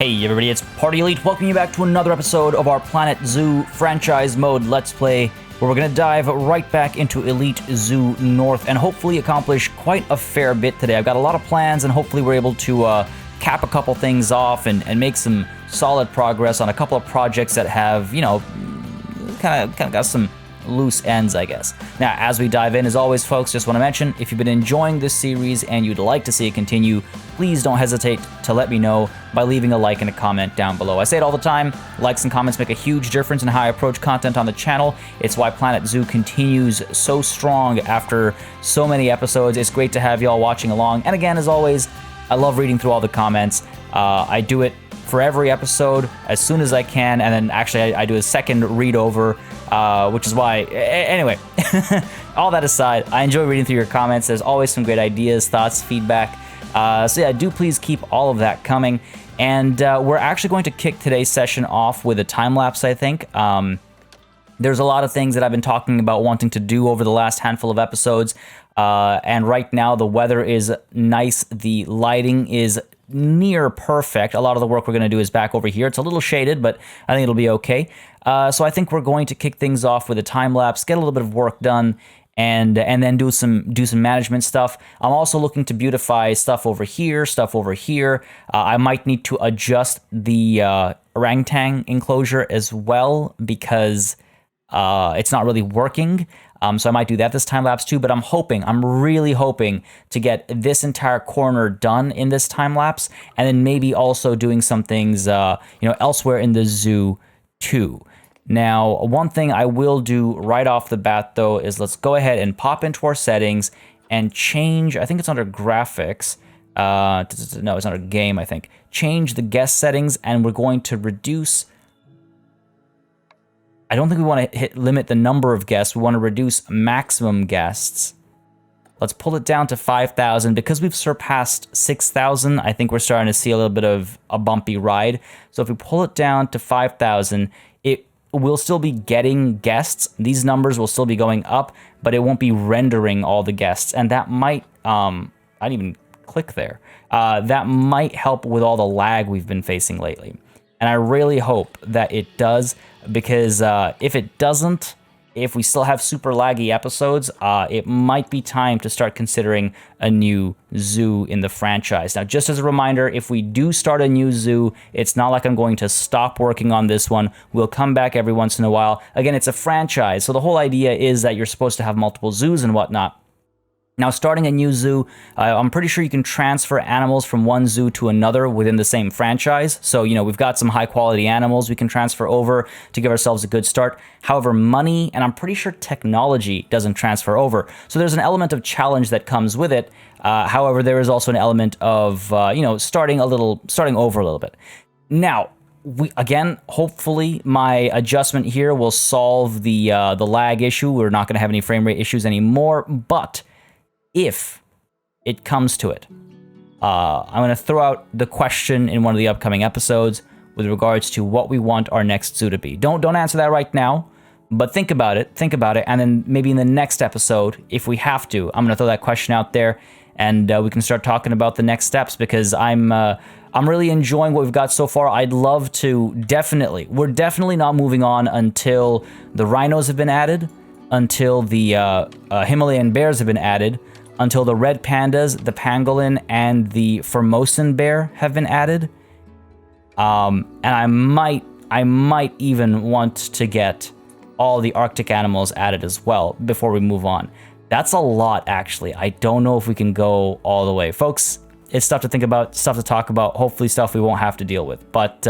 Hey everybody, it's Party Elite. Welcome you back to another episode of our Planet Zoo franchise mode Let's Play, where we're going to dive right back into Elite Zoo North and hopefully accomplish quite a fair bit today. I've got a lot of plans and hopefully we're able to cap a couple things off and make some solid progress on a couple of projects that have, you know, kind of got some loose ends, I guess. Now, as we dive in, as always, folks, just want to mention, if you've been enjoying this series and you'd like to see it continue, please don't hesitate to let me know by leaving a like and a comment down below. I say it all the time, likes and comments make a huge difference in how I approach content on the channel. It's why Planet Zoo continues so strong after so many episodes. It's great to have y'all watching along. And again, as always, I love reading through all the comments. I do it for every episode as soon as I can, and then actually I do a second read over, which is why, anyway, all that aside, I enjoy reading through your comments. There's always some great ideas, thoughts, feedback. So yeah, do please keep all of that coming. And we're actually going to kick today's session off with a time-lapse, I think. There's a lot of things that I've been talking about wanting to do over the last handful of episodes. And right now the weather is nice. The lighting is near perfect. A lot of the work we're going to do is back over here. It's a little shaded, but I think it'll be okay. So I think we're going to kick things off with a time-lapse, get a little bit of work done, and then do some management stuff. I'm also looking to beautify stuff over here, I might need to adjust the orangutan enclosure as well because it's not really working. So I might do that this time-lapse too, but I'm really hoping to get this entire corner done in this time-lapse, and then maybe also doing some things, elsewhere in the zoo too. Now, one thing I will do right off the bat though is let's go ahead and pop into our settings and change, I think it's under graphics, no, it's under game, I think. Change the guest settings, and we're going to reduce, I don't think we want to limit the number of guests. We want to reduce maximum guests. Let's pull it down to 5,000. Because we've surpassed 6,000, I think we're starting to see a little bit of a bumpy ride. So if we pull it down to 5,000, it will still be getting guests. These numbers will still be going up, but it won't be rendering all the guests. And that might, I didn't even click there. That might help with all the lag we've been facing lately. And I really hope that it does, because if it doesn't, if we still have super laggy episodes, it might be time to start considering a new zoo in the franchise. Now, just as a reminder, if we do start a new zoo, it's not like I'm going to stop working on this one. We'll come back every once in a while. Again, it's a franchise, so the whole idea is that you're supposed to have multiple zoos and whatnot. Now, starting a new zoo, I'm pretty sure you can transfer animals from one zoo to another within the same franchise. So, we've got some high-quality animals we can transfer over to give ourselves a good start. However, money, and I'm pretty sure technology doesn't transfer over. So there's an element of challenge that comes with it. However, there is also an element of, starting over a little bit. Now, hopefully my adjustment here will solve the lag issue. We're not going to have any frame rate issues anymore, but if it comes to it, I'm going to throw out the question in one of the upcoming episodes with regards to what we want our next zoo to be. Don't answer that right now, but think about it, and then maybe in the next episode, if we have to, I'm going to throw that question out there, and we can start talking about the next steps, because I'm really enjoying what we've got so far. I'd love to we're definitely not moving on until the rhinos have been added, until the Himalayan bears have been added, until the red pandas, the pangolin, and the Formosan bear have been added. And I might even want to get all the Arctic animals added as well before we move on. That's a lot, actually. I don't know if we can go all the way. Folks, it's stuff to think about, stuff to talk about, hopefully stuff we won't have to deal with. But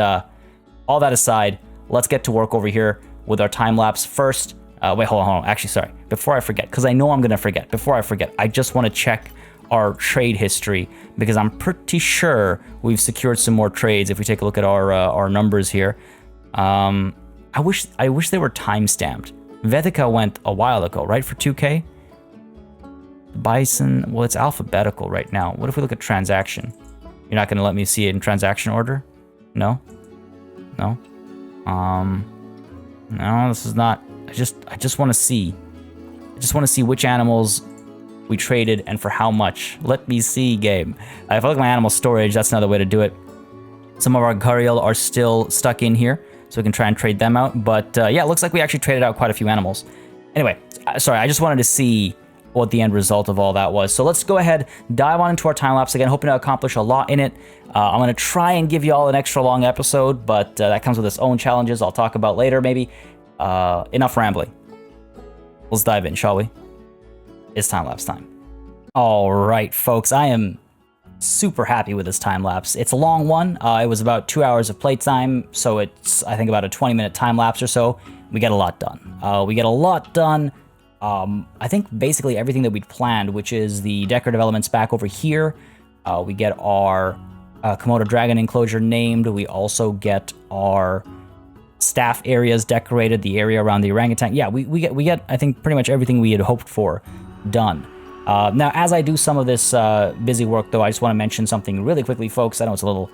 all that aside, let's get to work over here with our time-lapse first. Wait, hold on. Actually, sorry. Before I forget, because I know I'm going to forget. Before I forget, I just want to check our trade history, because I'm pretty sure we've secured some more trades if we take a look at our numbers here. I wish they were time-stamped. Vetica went a while ago, right, for 2K? Bison, well, it's alphabetical right now. What if we look at transaction? You're not going to let me see it in transaction order? No? No? No, this is not... I just want to see. I just want to see which animals we traded and for how much. Let me see, game. If I look at my animal storage, that's another way to do it. Some of our Gharial are still stuck in here, so we can try and trade them out. But yeah, it looks like we actually traded out quite a few animals. Anyway, sorry, I just wanted to see what the end result of all that was. So let's go ahead, dive on into our time-lapse again, hoping to accomplish a lot in it. I'm going to try and give you all an extra long episode, but that comes with its own challenges I'll talk about later, maybe. Enough rambling. Let's dive in, shall we? It's time-lapse time. All right, folks, I am super happy with this time-lapse. It's a long one. It was about 2 hours of playtime, so it's, I think, about a 20-minute time-lapse or so. We get a lot done. I think basically everything that we'd planned, which is the decorative elements back over here. We get our Komodo dragon enclosure named. We also get our staff areas decorated, the area around the orangutan. Yeah, we get I think pretty much everything we had hoped for done. Now, as I do some of this busy work, though, I just want to mention something really quickly, folks. I know it's a little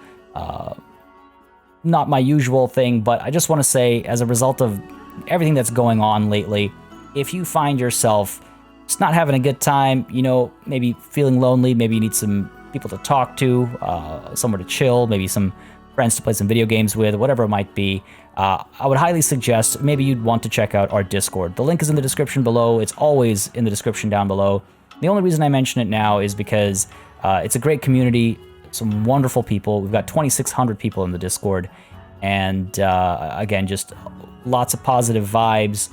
not my usual thing, but I just want to say, as a result of everything that's going on lately, if you find yourself just not having a good time, you know, maybe feeling lonely, maybe you need some people to talk to, somewhere to chill, maybe some friends to play some video games with, whatever it might be, I would highly suggest maybe you'd want to check out our Discord. The link is in the description below. It's always in the description down below. The only reason I mention it now is because it's a great community, some wonderful people. We've got 2,600 people in the Discord, and again, just lots of positive vibes.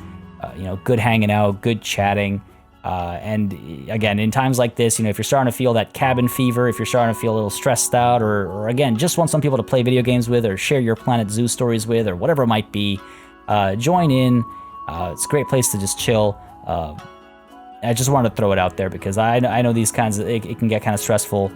You know, good hanging out, good chatting, and again, in times like this, you know, if you're starting to feel that cabin fever, if you're starting to feel a little stressed out, or again, just want some people to play video games with, or share your Planet Zoo stories with, or whatever it might be, join in. It's a great place to just chill. I just wanted to throw it out there because I know these kinds of, it can get kind of stressful.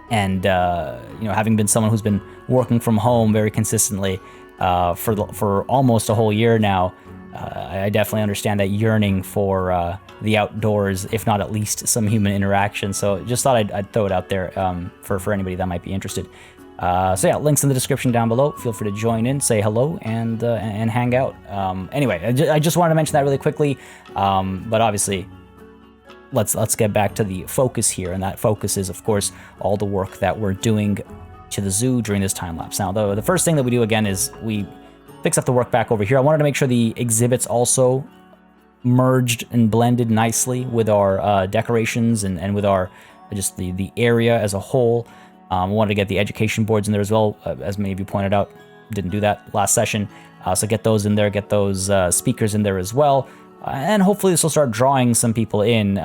And, you know, having been someone who's been working from home very consistently for almost a whole year now, I definitely understand that yearning for the outdoors, if not at least some human interaction. So just thought I'd throw it out there for anybody that might be interested. So yeah, links in the description down below. Feel free to join in, say hello, and hang out. Anyway, I just wanted to mention that really quickly. But obviously, let's get back to the focus here, and that focus is, of course, all the work that we're doing to the zoo during this time lapse. Now, the first thing that we do again is we fix up the work back over here. I wanted to make sure the exhibits also merged and blended nicely with our decorations and with our just the area as a whole. We wanted to get the education boards in there as well, as many of you pointed out. Didn't do that last session, so get those in there, get those speakers in there as well, and hopefully this will start drawing some people in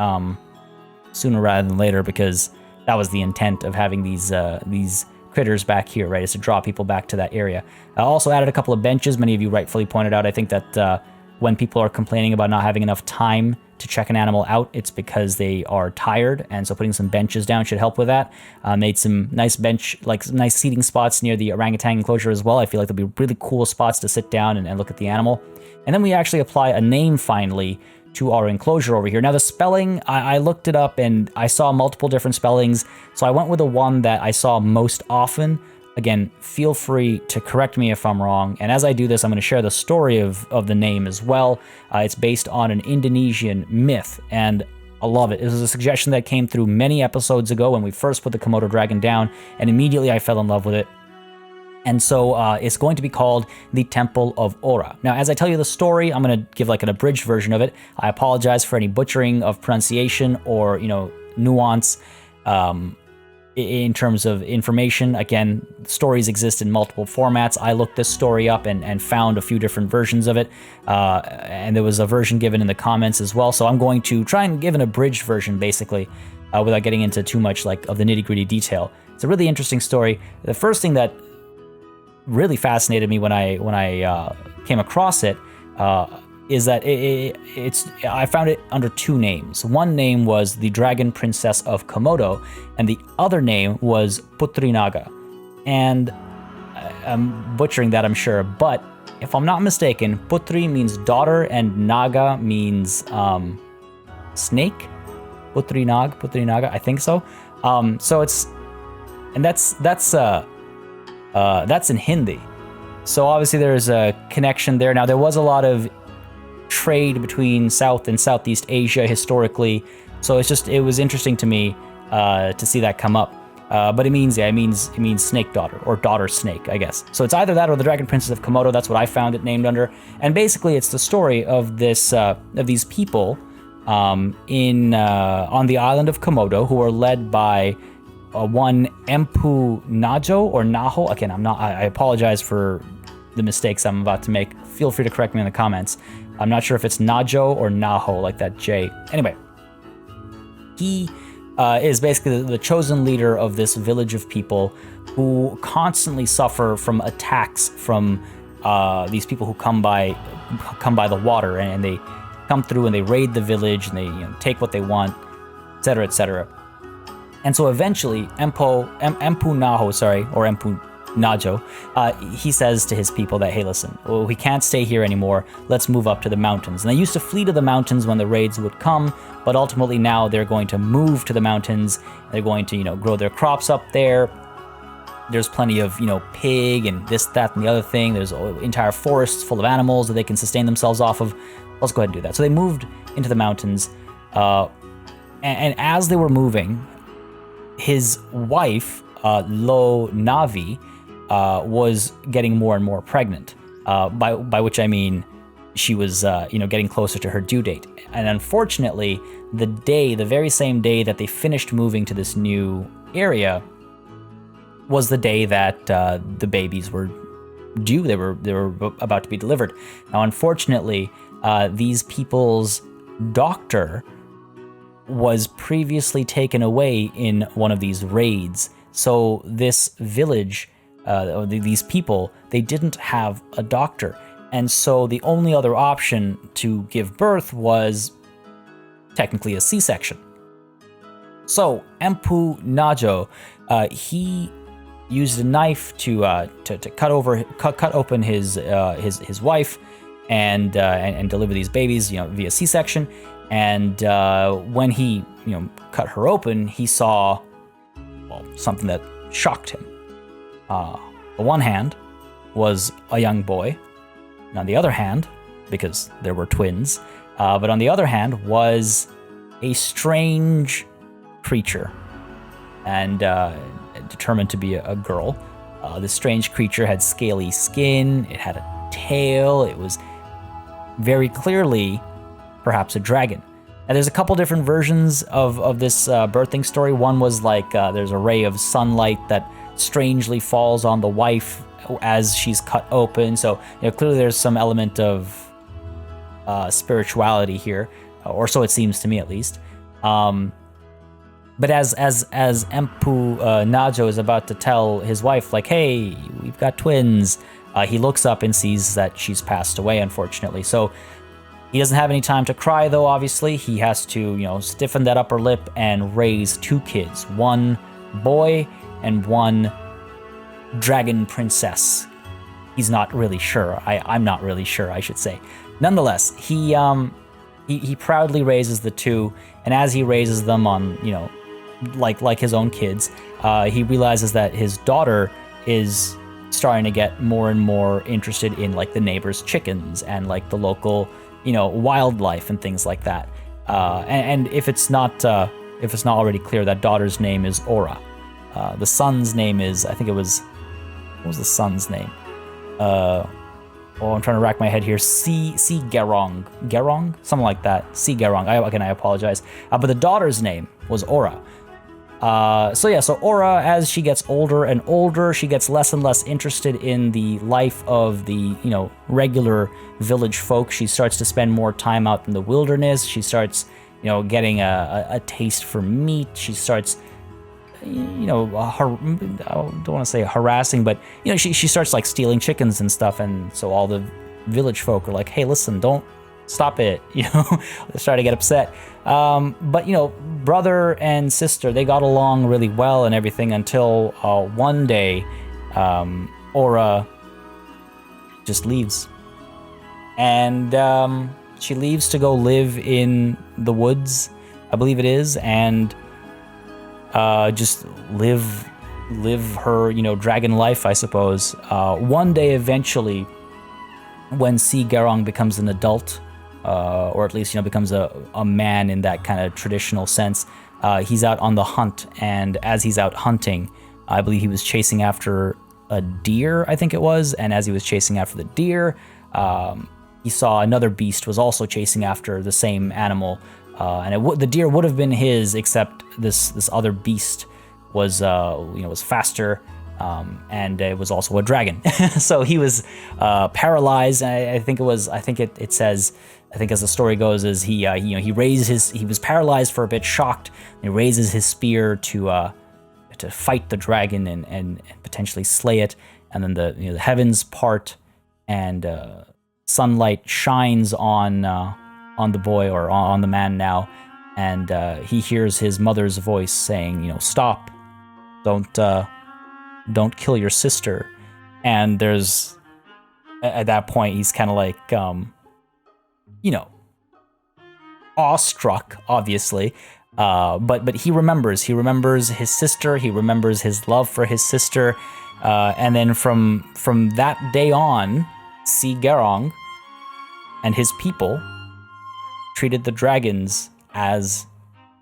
sooner rather than later, because that was the intent of having these critters back here, right, is to draw people back to that area. I also added a couple of benches. Many of you rightfully pointed out, I think that when people are complaining about not having enough time to check an animal out, it's because they are tired, and so putting some benches down should help with that. Made some nice nice seating spots near the orangutan enclosure as well. I feel like they'll be really cool spots to sit down and look at the animal. And then we actually apply a name finally to our enclosure over here. Now the spelling, I looked it up and I saw multiple different spellings, so I went with the one that I saw most often. Again, feel free to correct me if I'm wrong, and as I do this, I'm going to share the story of the name as well. It's based on an Indonesian myth, and I love it. It was a suggestion that came through many episodes ago when we first put the Komodo dragon down, and immediately I fell in love with it. And so it's going to be called the Temple of Ora. Now, as I tell you the story, I'm going to give like an abridged version of it. I apologize for any butchering of pronunciation or, you know, nuance in terms of information. Again, stories exist in multiple formats. I looked this story up and found a few different versions of it. And there was a version given in the comments as well. So I'm going to try and give an abridged version, basically, without getting into too much like of the nitty-gritty detail. It's a really interesting story. The first thing that really fascinated me when I came across it is that I found it under two names. One name was the Dragon Princess of Komodo, and the other name was Putri Naga. And I'm butchering that, I'm sure, but if I'm not mistaken, Putri means daughter and Naga means snake. Putri Naga, I think so. So it's, and that's in Hindi. So obviously there's a connection there. Now there was a lot of trade between South and Southeast Asia historically, so it was interesting to me to see that come up. But it means snake daughter or daughter snake, I guess. So it's either that or the Dragon Princess of Komodo. That's what I found it named under. And basically, it's the story of these people on the island of Komodo who are led by one Empu Najo or Naho. Again, I apologize for the mistakes I'm about to make. Feel free to correct me in the comments. I'm not sure if it's Najo or Naho, like that J. Anyway, he is basically the chosen leader of this village of people who constantly suffer from attacks from these people who come by the water, and they come through and they raid the village and they take what they want, etc., etc. And so eventually, Empu Naho, or Empu Najo, he says to his people that, hey, listen, we can't stay here anymore. Let's move up to the mountains. And they used to flee to the mountains when the raids would come, but ultimately now they're going to move to the mountains. They're going to, grow their crops up there. There's plenty of, pig and this, that, and the other thing. There's entire forests full of animals that they can sustain themselves off of. Let's go ahead and do that. So they moved into the mountains, and as they were moving, his wife, Lo Navi, was getting more and more pregnant, by which I mean she was, getting closer to her due date. And unfortunately, the very same day that they finished moving to this new area was the day that the babies were due. They were about to be delivered. Now, unfortunately, these people's doctor was previously taken away in one of these raids. So this village, these people, they didn't have a doctor. And so the only other option to give birth was technically a C-section. So Empu Najo, he used a knife to cut open his wife and deliver these babies, via C-section. And when he, cut her open, he saw, something that shocked him. On the one hand was a young boy, and on the other hand, because there were twins, but on the other hand was a strange creature, and determined to be a girl. This strange creature had scaly skin, it had a tail, it was very clearly perhaps a dragon. And there's a couple different versions of this birthing story. One was like there's a ray of sunlight that strangely falls on the wife as she's cut open. So clearly there's some element of spirituality here, or so it seems to me at least. But as Empu Najo is about to tell his wife, like, hey, we've got twins, he looks up and sees that she's passed away, unfortunately. So he doesn't have any time to cry, though, obviously. He has to, stiffen that upper lip and raise two kids, one boy and one dragon princess. He's not really sure. I'm not really sure, I should say. Nonetheless, he proudly raises the two, and as he raises them on, like his own kids, he realizes that his daughter is starting to get more and more interested in like the neighbors' chickens and like the local, wildlife and things like that. And if it's not already clear, that daughter's name is Aura. The son's name is, I think it was, what was the son's name? I'm trying to rack my head here. Gerong, something like that. Gerong. I apologize. But the daughter's name was Aura. So Aura, as she gets older and older, she gets less and less interested in the life of the, regular village folk. She starts to spend more time out in the wilderness. She starts, getting a taste for meat. She starts, I don't want to say harassing, but, she starts like stealing chickens and stuff. And so all the village folk are like, hey, listen, don't stop it. They start to get upset. But brother and sister, they got along really well and everything until one day, Aura just leaves. And she leaves to go live in the woods, I believe it is, and just live her, dragon life, I suppose. One day, eventually, when Gerong becomes an adult, or at least, becomes a man in that kind of traditional sense, he's out on the hunt, and as he's out hunting, I believe he was chasing after a deer, I think it was, and as he was chasing after the deer, he saw another beast was also chasing after the same animal, and the deer would have been his, except this other beast was was faster, and it was also a dragon. So he was paralyzed. I think it says, I think as the story goes, is he was paralyzed for a bit, shocked, and he raises his spear to fight the dragon and potentially slay it, and then the heavens part, and sunlight shines on the boy, or on the man now, and he hears his mother's voice saying, stop, don't kill your sister. And there's, at that point, he's kind of like, awestruck, obviously, but he remembers his sister, he remembers his love for his sister, and then from that day on, Si Gerong and his people treated the dragons as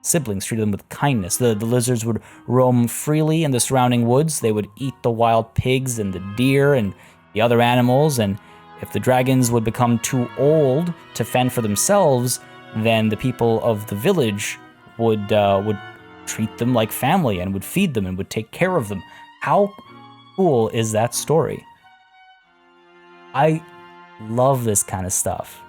siblings, treated them with kindness. The lizards would roam freely in the surrounding woods. They would eat the wild pigs and the deer and the other animals, and if the dragons would become too old to fend for themselves, then the people of the village would treat them like family and would feed them and would take care of them. How cool is that story? I love this kind of stuff.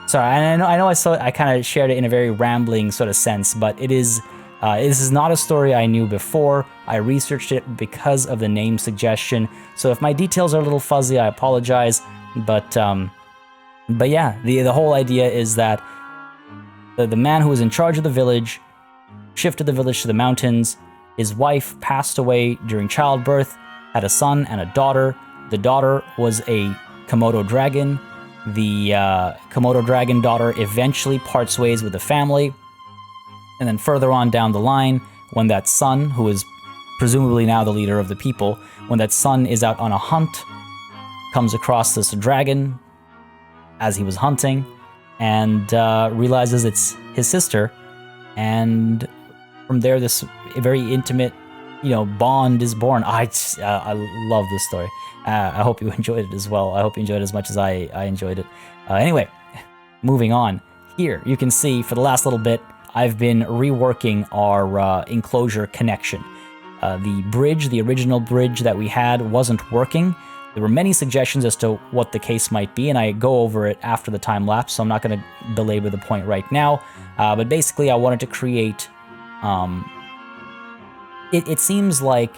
Sorry, I know I kind of shared it in a very rambling sort of sense, but this is not a story I knew before. I researched it because of the name suggestion, so if my details are a little fuzzy, I apologize. But yeah, the whole idea is that the man who was in charge of the village shifted the village to the mountains. His wife passed away during childbirth, had a son and a daughter. The daughter was a Komodo dragon. The Komodo dragon daughter eventually parts ways with the family. And then further on down the line, when that son, who is presumably now the leader of the people, when that son is out on a hunt, comes across this dragon as he was hunting, and realizes it's his sister. And from there, this very intimate, bond is born. I love this story. I hope you enjoyed it as well. I hope you enjoyed it as much as I enjoyed it. Anyway, moving on. Here, you can see for the last little bit, I've been reworking our enclosure connection. The original bridge that we had wasn't working. There were many suggestions as to what the case might be, and I go over it after the time lapse, so I'm not going to belabor the point right now. But basically, I wanted to create... It seems like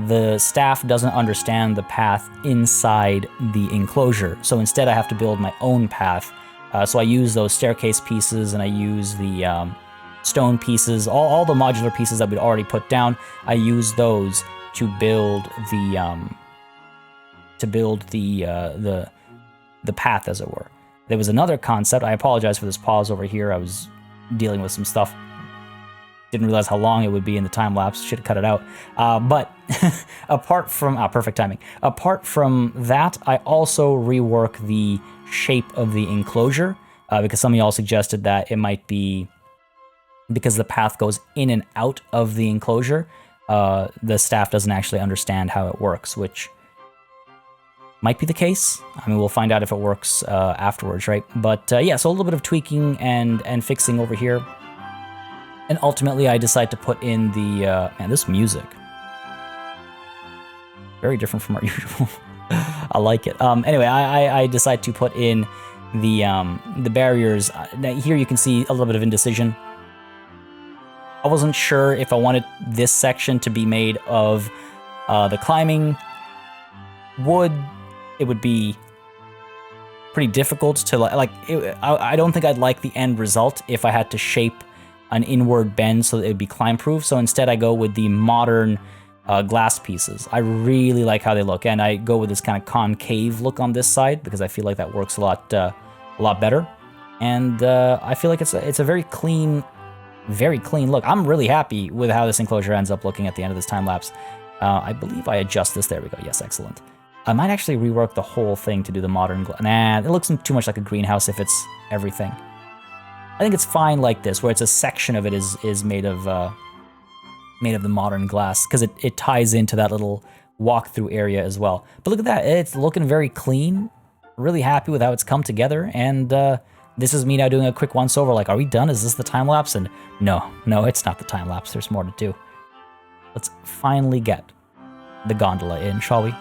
the staff doesn't understand the path inside the enclosure, so instead I have to build my own path. So I use those staircase pieces, and I use the stone pieces, all the modular pieces that we'd already put down. I use those to build the path, as it were. There was another concept. I apologize for this pause over here. I was dealing with some stuff. Didn't realize how long it would be in the time lapse. Should have cut it out. But apart from perfect timing. Apart from that, I also rework the shape of the enclosure because some of y'all suggested that it might be because the path goes in and out of the enclosure. The staff doesn't actually understand how it works, which might be the case. I mean, we'll find out if it works afterwards, right? But yeah, so a little bit of tweaking and fixing over here. And ultimately, I decide to put in the... man, this music. Very different from our usual. I like it. Anyway, I decide to put in the barriers. Now, here you can see a little bit of indecision. I wasn't sure if I wanted this section to be made of the climbing wood. It would be pretty difficult to I don't think I'd like the end result if I had to shape an inward bend so that it would be climb proof. So instead I go with the modern glass pieces. I really like how they look, and I go with this kind of concave look on this side because I feel like that works a lot better. And I feel like it's a very clean look. I'm really happy with how this enclosure ends up looking at the end of this time lapse. I believe I adjust this. There we go. Yes, excellent. I might actually rework the whole thing to do the modern... Nah, it looks too much like a greenhouse if it's everything. I think it's fine like this, where it's a section of it is made of the modern glass, because it ties into that little walk-through area as well. But look at that, it's looking very clean. Really happy with how it's come together, and this is me now doing a quick once-over, like, are we done? Is this the time-lapse? And no, it's not the time-lapse, there's more to do. Let's finally get the gondola in, shall we?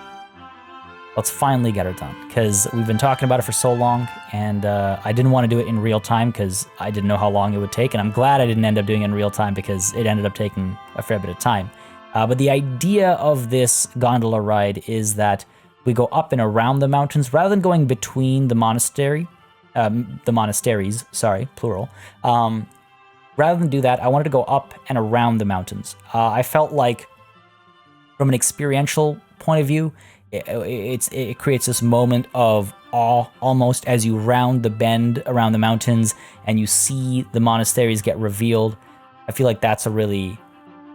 Let's finally get her done, because we've been talking about it for so long, and I didn't want to do it in real time because I didn't know how long it would take, and I'm glad I didn't end up doing it in real time because it ended up taking a fair bit of time. But the idea of this gondola ride is that we go up and around the mountains rather than going between the monasteries, sorry, plural. Rather than do that, I wanted to go up and around the mountains. I felt like, from an experiential point of view, it creates this moment of awe almost as you round the bend around the mountains and you see the monasteries get revealed. I feel like that's a really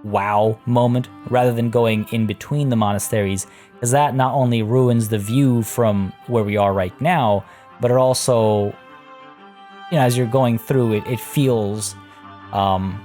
wow moment rather than going in between the monasteries, because that not only ruins the view from where we are right now, but it also, you know, as you're going through it, it feels trying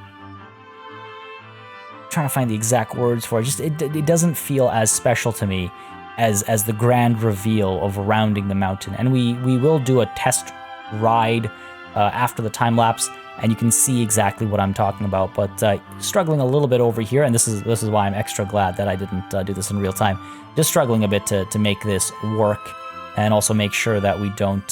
to find the exact words for it. Just it doesn't feel as special to me as the grand reveal of rounding the mountain. And we will do a test ride after the time lapse, and you can see exactly what I'm talking about. But struggling a little bit over here, and this is why I'm extra glad that I didn't do this in real time. Just struggling a bit to make this work, and also make sure that we don't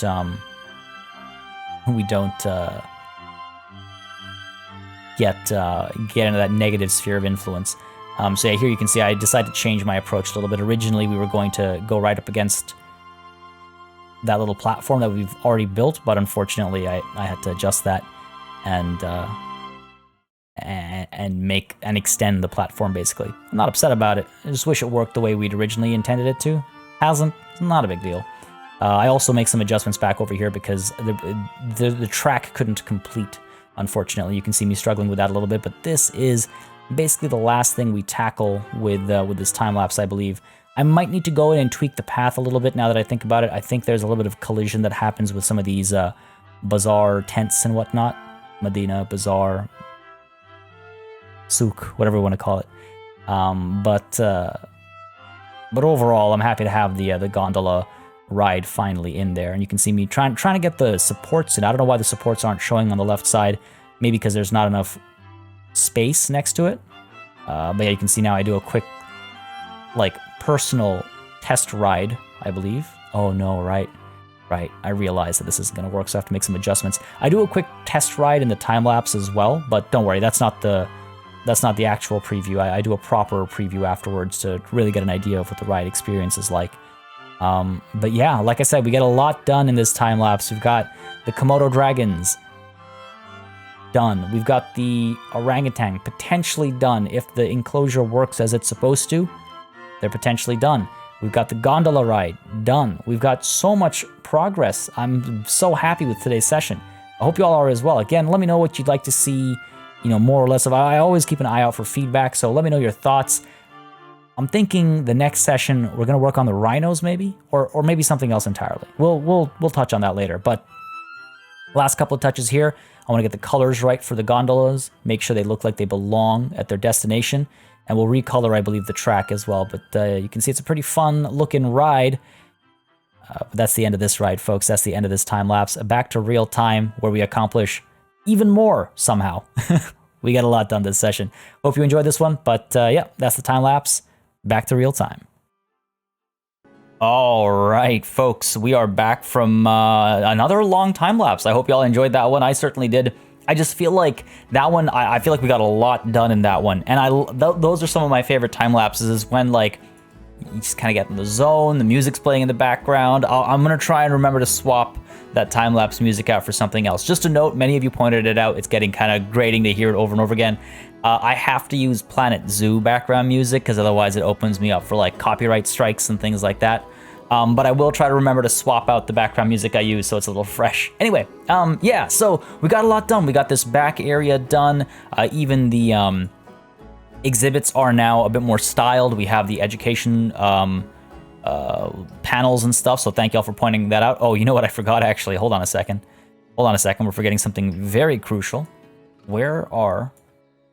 get into that negative sphere of influence. So yeah, here you can see I decided to change my approach a little bit. Originally, we were going to go right up against that little platform that we've already built, but unfortunately, I had to adjust that and extend the platform, basically. I'm not upset about it. I just wish it worked the way we'd originally intended it to. Hasn't. It's not a big deal. I also make some adjustments back over here because the track couldn't complete, unfortunately. You can see me struggling with that a little bit, but this is basically the last thing we tackle with this time-lapse, I believe. I might need to go in and tweak the path a little bit now that I think about it. I think there's a little bit of collision that happens with some of these bazaar tents and whatnot. Medina, bazaar, souk, whatever we want to call it. But overall, I'm happy to have the gondola ride finally in there. And you can see me trying to get the supports in. I don't know why the supports aren't showing on the left side. Maybe because there's not enough space next to it. But yeah, you can see now I do a quick, like, personal test ride, I believe. Oh no, right. I realize that this isn't going to work, so I have to make some adjustments. I do a quick test ride in the time-lapse as well, but don't worry, that's not the actual preview. I do a proper preview afterwards to really get an idea of what the ride experience is like. But yeah, like I said, we get a lot done in this time-lapse. We've got the Komodo dragons done. We've got the orangutan potentially done. If the enclosure works as it's supposed to, they're potentially done. We've got the gondola ride done. We've got so much progress. I'm so happy with today's session. I hope you all are as well. Again, let me know what you'd like to see, you know, more or less of. I always keep an eye out for feedback, so let me know your thoughts. I'm thinking the next session we're gonna work on the rhinos, maybe, or maybe something else entirely. We'll touch on that later. But last couple of touches here. I want to get the colors right for the gondolas, make sure they look like they belong at their destination, and we'll recolor, I believe, the track as well. But you can see it's a pretty fun-looking ride. But that's the end of this ride, folks. That's the end of this time-lapse. Back to real time, where we accomplish even more, somehow. We got a lot done this session. Hope you enjoyed this one, but yeah, that's the time-lapse. Back to real time. All right, folks, we are back from another long time lapse. I hope y'all enjoyed that one. I certainly did. I just feel like that one, I feel like we got a lot done in that one. And those are some of my favorite time lapses, is when, like, you just kind of get in the zone, the music's playing in the background. I'm going to try and remember to swap that time-lapse music out for something else. Just a note, many of you pointed it out, it's getting kind of grating to hear it over and over again. I have to use Planet Zoo background music, because otherwise it opens me up for, like, copyright strikes and things like that. But I will try to remember to swap out the background music I use so it's a little fresh. Anyway, yeah, so we got a lot done. We got this back area done. Even the exhibits are now a bit more styled. We have the education panels and stuff, so thank y'all for pointing that out. Oh, you know what I forgot, actually? Hold on a second. Hold on a second, we're forgetting something very crucial. Where are...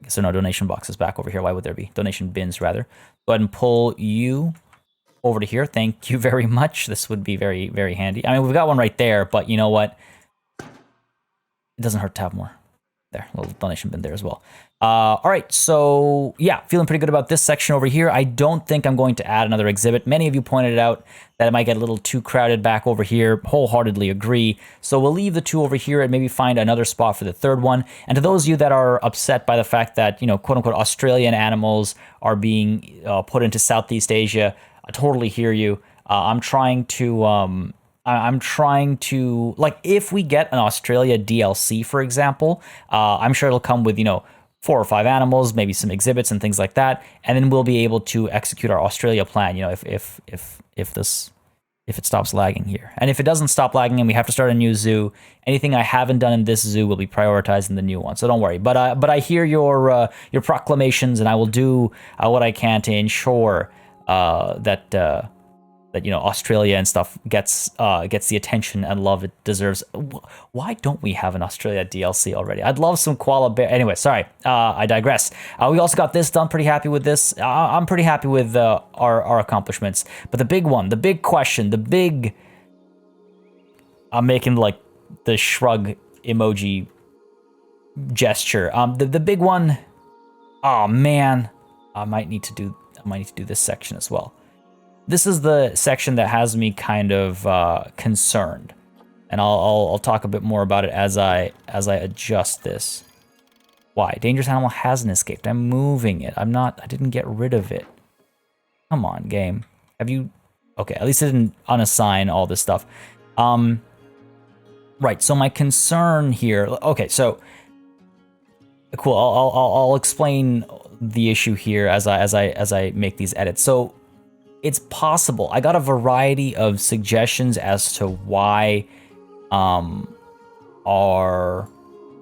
I guess there are no donation boxes back over here. Why would there be? Donation bins, rather. Go ahead and pull you over to here. Thank you very much. This would be very, very handy. I mean, we've got one right there, but you know what? It doesn't hurt to have more. There, a little donation bin there as well. All right, so yeah, feeling pretty good about this section over here. I don't think I'm going to add another exhibit. Many of you pointed out that it might get a little too crowded back over here. Wholeheartedly agree. So we'll leave the two over here and maybe find another spot for the third one. And to those of you that are upset by the fact that, you know, quote unquote, Australian animals are being put into Southeast Asia, I totally hear you. I'm trying to, like, if we get an Australia DLC, for example, I'm sure it'll come with, you know, 4 or 5 animals, maybe some exhibits and things like that, and then we'll be able to execute our Australia plan, you know, if it stops lagging here. And if it doesn't stop lagging and we have to start a new zoo, anything I haven't done in this zoo will be prioritized in the new one. So don't worry. But I hear your proclamations, and I will do what I can to ensure that you know, Australia and stuff gets the attention and love it deserves. Why don't we have an Australia DLC already? I'd love some koala bear. Anyway, sorry, I digress. We also got this done. Pretty happy with this. I'm pretty happy with our accomplishments. But the big one, the big question, I'm making like the shrug emoji gesture. The big one. Oh man, I might need to do this section as well. This is the section that has me kind of concerned, and I'll talk a bit more about it as I adjust this. Why? Dangerous animal hasn't escaped. I'm moving it. I didn't get rid of it. Come on, game. Have you? Okay, at least it didn't unassign all this stuff. Right. So my concern here. Okay, so cool. I'll explain the issue here as I make these edits. So. It's possible. I got a variety of suggestions as to why our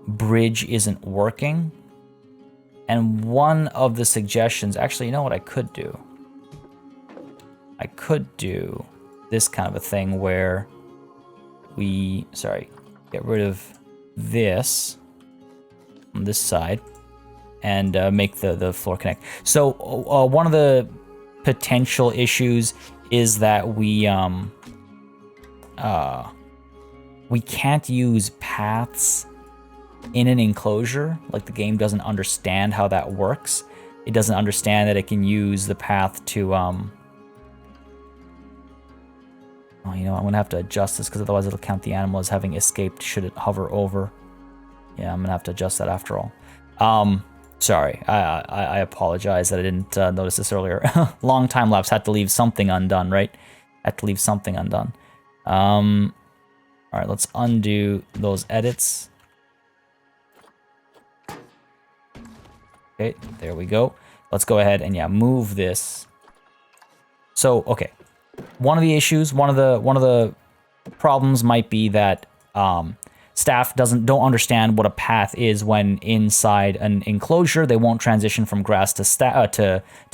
bridge isn't working. And one of the suggestions, actually, you know what I could do? I could do this kind of a thing where we, get rid of this on this side and make the floor connect. So one of the potential issues is that we can't use paths in an enclosure. Like, the game doesn't understand how that works. It doesn't understand that it can use the path to oh, you know, I'm gonna have to adjust this because otherwise it'll count the animal as having escaped should it hover over. Yeah, I'm gonna have to adjust that after all. Sorry, I apologize that I didn't notice this earlier. Long time lapse, had to leave something undone, right? Had to leave something undone. All right, let's undo those edits. Okay, there we go. Let's go ahead and, yeah, move this. So, okay, one of the issues, one of the problems might be that staff don't understand what a path is when inside an enclosure. They won't transition from grass to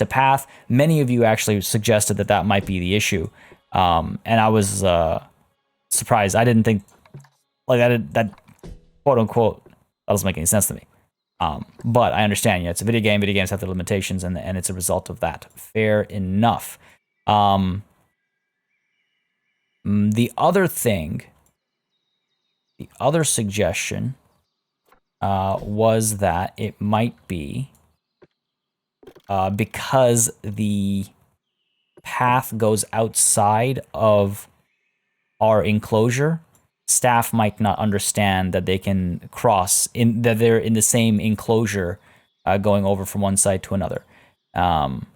path. Many of you actually suggested that might be the issue, and I was surprised. I didn't think like that quote unquote that doesn't make any sense to me. But I understand. Yeah, it's a video game. Video games have their limitations, and it's a result of that. Fair enough. The other thing. The other suggestion was that it might be because the path goes outside of our enclosure, staff might not understand that they can cross, that they're in the same enclosure going over from one side to another. And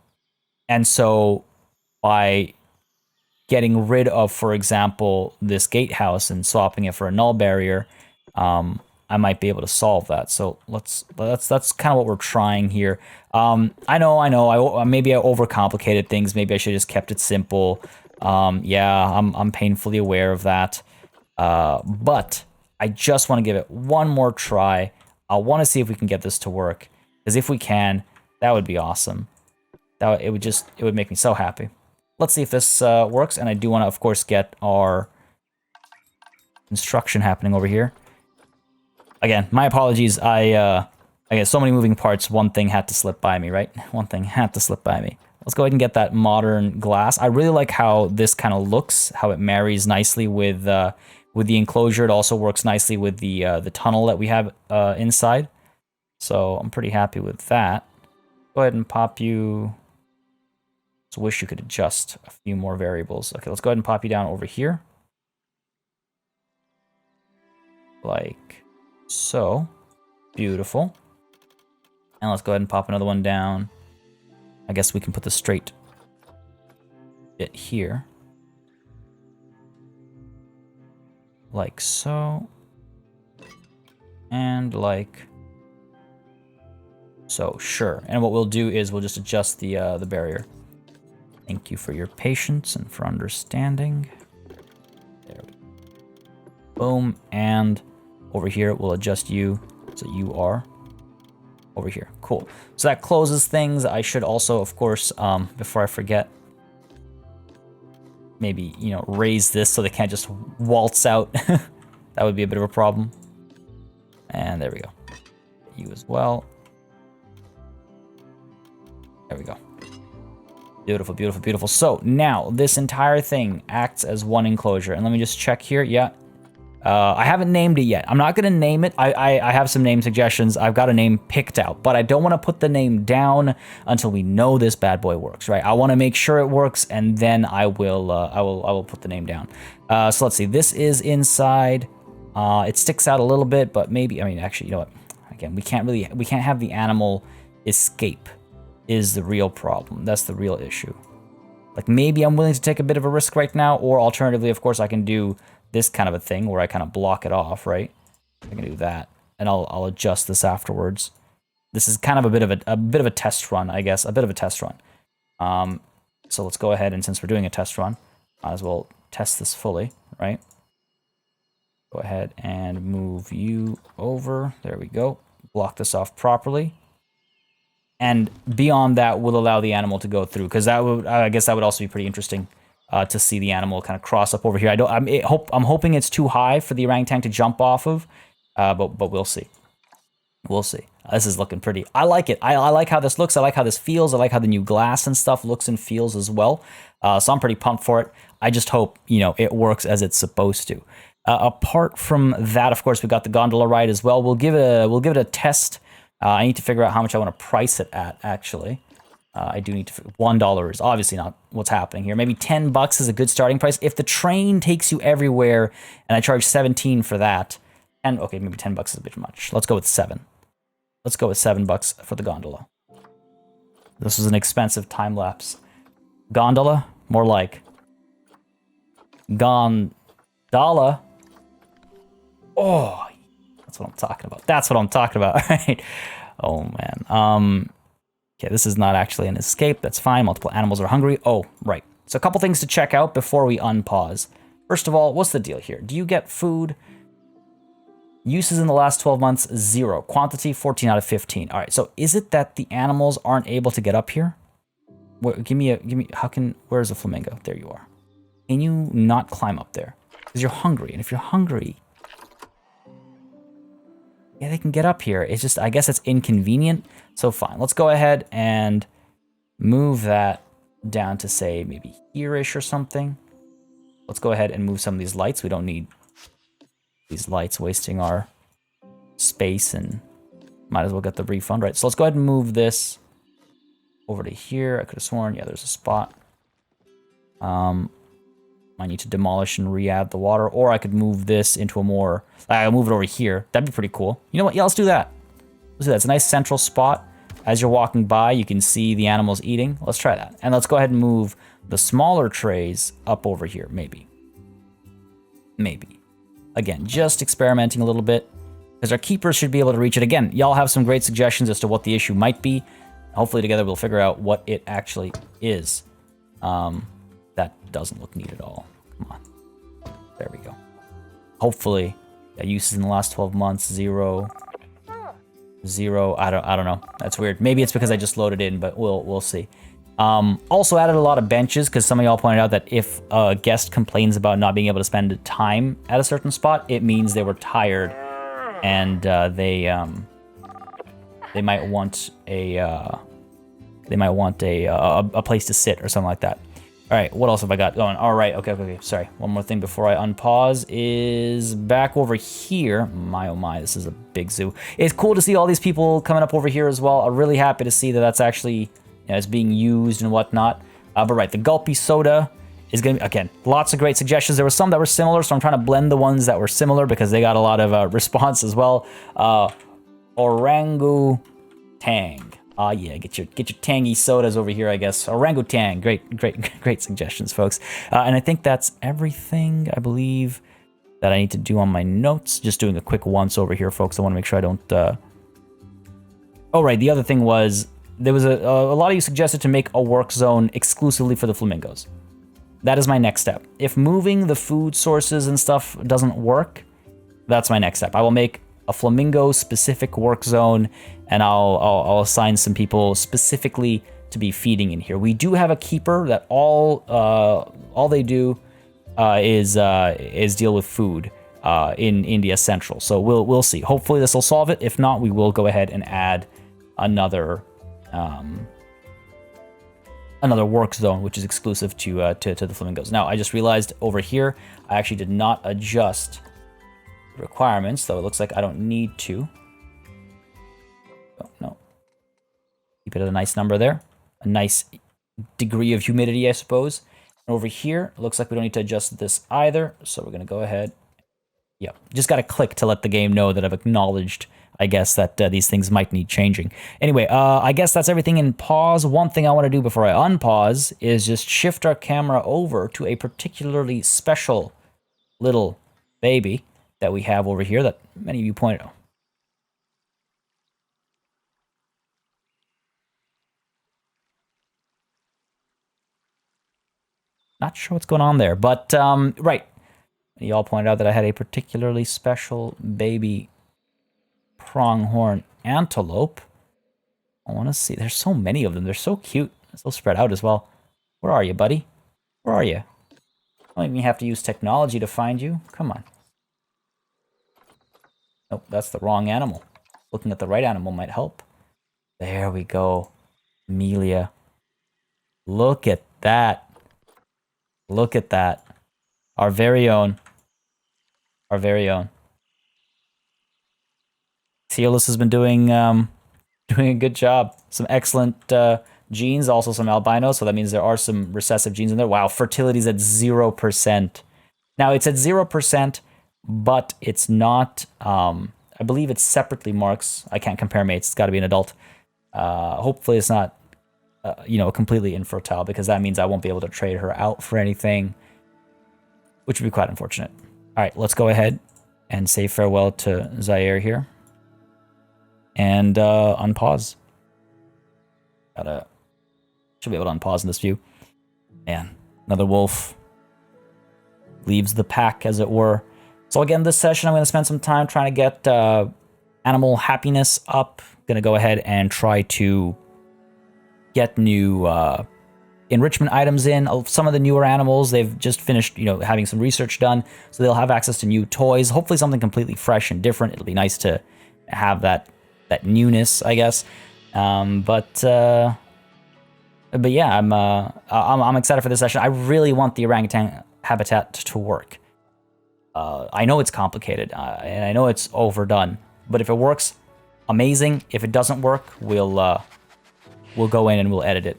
so by getting rid of, for example, this gatehouse and swapping it for a null barrier, I might be able to solve that. So that's kind of what we're trying here. I know. Maybe I overcomplicated things. Maybe I should have just kept it simple. Yeah, I'm painfully aware of that. But I just want to give it one more try. I want to see if we can get this to work. Because if we can, that would be awesome. It would make me so happy. Let's see if this works, and I do want to, of course, get our construction happening over here. Again, my apologies. I guess so many moving parts. One thing had to slip by me, right? One thing had to slip by me. Let's go ahead and get that modern glass. I really like how this kind of looks, how it marries nicely with the enclosure. It also works nicely with the tunnel that we have inside. So I'm pretty happy with that. Go ahead and pop you. Just wish you could adjust a few more variables. Okay, let's go ahead and pop you down over here. Like so. Beautiful. And let's go ahead and pop another one down. I guess we can put the straight bit here. Like so. And like so, sure. And what we'll do is we'll just adjust the barrier. Thank you for your patience and for understanding. There we go. Boom. And over here, we'll adjust you so you are over here. Cool. So that closes things. I should also, of course, before I forget, maybe, you know, raise this so they can't just waltz out. That would be a bit of a problem. And there we go. You as well. There we go. Beautiful, beautiful, beautiful. So now this entire thing acts as one enclosure. And let me just check here. Yeah. I haven't named it yet. I'm not going to name it. I have some name suggestions. I've got a name picked out, but I don't want to put the name down until we know this bad boy works, right? I want to make sure it works, and then I will put the name down. So let's see. This is inside. It sticks out a little bit, but maybe, I mean, actually, you know what? Again, we can't have the animal escape is the real problem. That's the real issue. Like, maybe I'm willing to take a bit of a risk right now, or alternatively, of course, I can do this kind of a thing where I kind of block it off, right? I can do that, and I'll adjust this afterwards. This is kind of a bit of a test run, I guess, a bit of a test run. So let's go ahead, and since we're doing a test run, might as well test this fully, right? Go ahead and move you over. There we go. Block this off properly. And beyond that, we'll allow the animal to go through, because that would, I guess, that would also be pretty interesting. To see the animal kind of cross up over here. I'm hoping it's too high for the orangutan to jump off of, but we'll see. We'll see. This is looking pretty. I like it. I like how this looks. I like how this feels. I like how the new glass and stuff looks and feels as well. So I'm pretty pumped for it. I just hope, you know, it works as it's supposed to. Apart from that, of course, we got the gondola ride as well. We'll give it a test. I need to figure out how much I want to price it at, actually. I do need to. $1 is obviously not what's happening here. Maybe $10 is a good starting price. If the train takes you everywhere, and I charge 17 for that, and okay, maybe $10 is a bit much. Let's go with 7. Let's go with $7 for the gondola. This is an expensive time-lapse. Gondola, more like gondola. Oh, that's what I'm talking about. That's what I'm talking about. All right. Oh man. Okay, this is not actually an escape. That's fine. Multiple animals are hungry. Oh, right. So a couple things to check out before we unpause. First of all, what's the deal here? Do you get food? Uses in the last 12 months, 0. Quantity, 14 out of 15. All right, so is it that the animals aren't able to get up here? Where's the flamingo? There you are. Can you not climb up there? Because you're hungry, and if you're hungry, yeah, they can get up here. It's just, I guess it's inconvenient. So fine, let's go ahead and move that down to, say, maybe here-ish or something. Let's go ahead and move some of these lights. We don't need these lights wasting our space, and might as well get the refund, right? So let's go ahead and move this over to here. I could have sworn, yeah, there's a spot. I need to demolish and re-add the water, or I could move this into a more, I'll move it over here. That'd be pretty cool. You know what? Yeah, let's do that. Let's do that. It's a nice central spot. As you're walking by, you can see the animals eating. Let's try that. And let's go ahead and move the smaller trays up over here, maybe. Maybe. Again, just experimenting a little bit, because our keepers should be able to reach it. Again, y'all have some great suggestions as to what the issue might be. Hopefully together we'll figure out what it actually is. That doesn't look neat at all. Come on. There we go. Hopefully, yeah, uses in the last 12 months, 0. 0. I don't know. That's weird. Maybe it's because I just loaded in, but we'll see. Also added a lot of benches, because some of y'all pointed out that if a guest complains about not being able to spend time at a certain spot, it means they were tired and they might want a a place to sit or something like that. All right, what else have I got going? All right, okay. Sorry, one more thing before I unpause is back over here. My oh my, this is a big zoo. It's cool to see all these people coming up over here as well. I'm really happy to see that that's actually, you know, it's being used and whatnot. But right, the Gulpy Soda is going to be, again, lots of great suggestions. There were some that were similar, so I'm trying to blend the ones that were similar because they got a lot of response as well. Orangutan. Yeah, get your tangy sodas over here, I guess. Orangutan, great suggestions, folks. And I think that's everything, I believe, that I need to do on my notes. Just doing a quick once over here, folks. I want to make sure I don't... Oh, right, the other thing was, there was a lot of you suggested to make a work zone exclusively for the flamingos. That is my next step. If moving the food sources and stuff doesn't work, that's my next step. I will make a flamingo-specific work zone, and I'll assign some people specifically to be feeding in here. We do have a keeper that all they do is deal with food in India Central. So we'll see. Hopefully this will solve it. If not, we will go ahead and add another work zone, which is exclusive to the flamingos. Now, I just realized over here, I actually did not adjust requirements, though it looks like I don't need to. Oh, no. Keep it at a nice number there. A nice degree of humidity, I suppose. And over here, it looks like we don't need to adjust this either, so we're going to go ahead. Yeah, just got to click to let the game know that I've acknowledged, I guess, that these things might need changing. Anyway, I guess that's everything in pause. One thing I want to do before I unpause is just shift our camera over to a particularly special little baby that we have over here that many of you pointed out. Not sure what's going on there, but right. Y'all pointed out that I had a particularly special baby pronghorn antelope. I want to see. There's so many of them. They're so cute. So spread out as well. Where are you, buddy? Where are you? I don't even have to use technology to find you. Come on. Nope, that's the wrong animal. Looking at the right animal might help. There we go. Amelia. Look at that. Look at that. Our very own. Our very own. Teolis has been doing a good job. Some excellent genes, also some albino, so that means there are some recessive genes in there. Wow, fertility's at 0%. Now, it's at 0%, but it's not, I believe it's separately marks. I can't compare mates. It's got to be an adult. Hopefully it's not, completely infertile, because that means I won't be able to trade her out for anything, which would be quite unfortunate. All right, let's go ahead and say farewell to Zaire here. And unpause. Should be able to unpause in this view. Man, another wolf leaves the pack, as it were. So again, this session I'm going to spend some time trying to get animal happiness up. Going to go ahead and try to get new enrichment items in. Some of the newer animals, they've just finished, having some research done, so they'll have access to new toys. Hopefully something completely fresh and different. It'll be nice to have that newness, I guess. But yeah, I'm excited for this session. I really want the orangutan habitat to work. I know it's complicated, and I know it's overdone, but if it works, amazing. If it doesn't work, we'll go in and we'll edit it.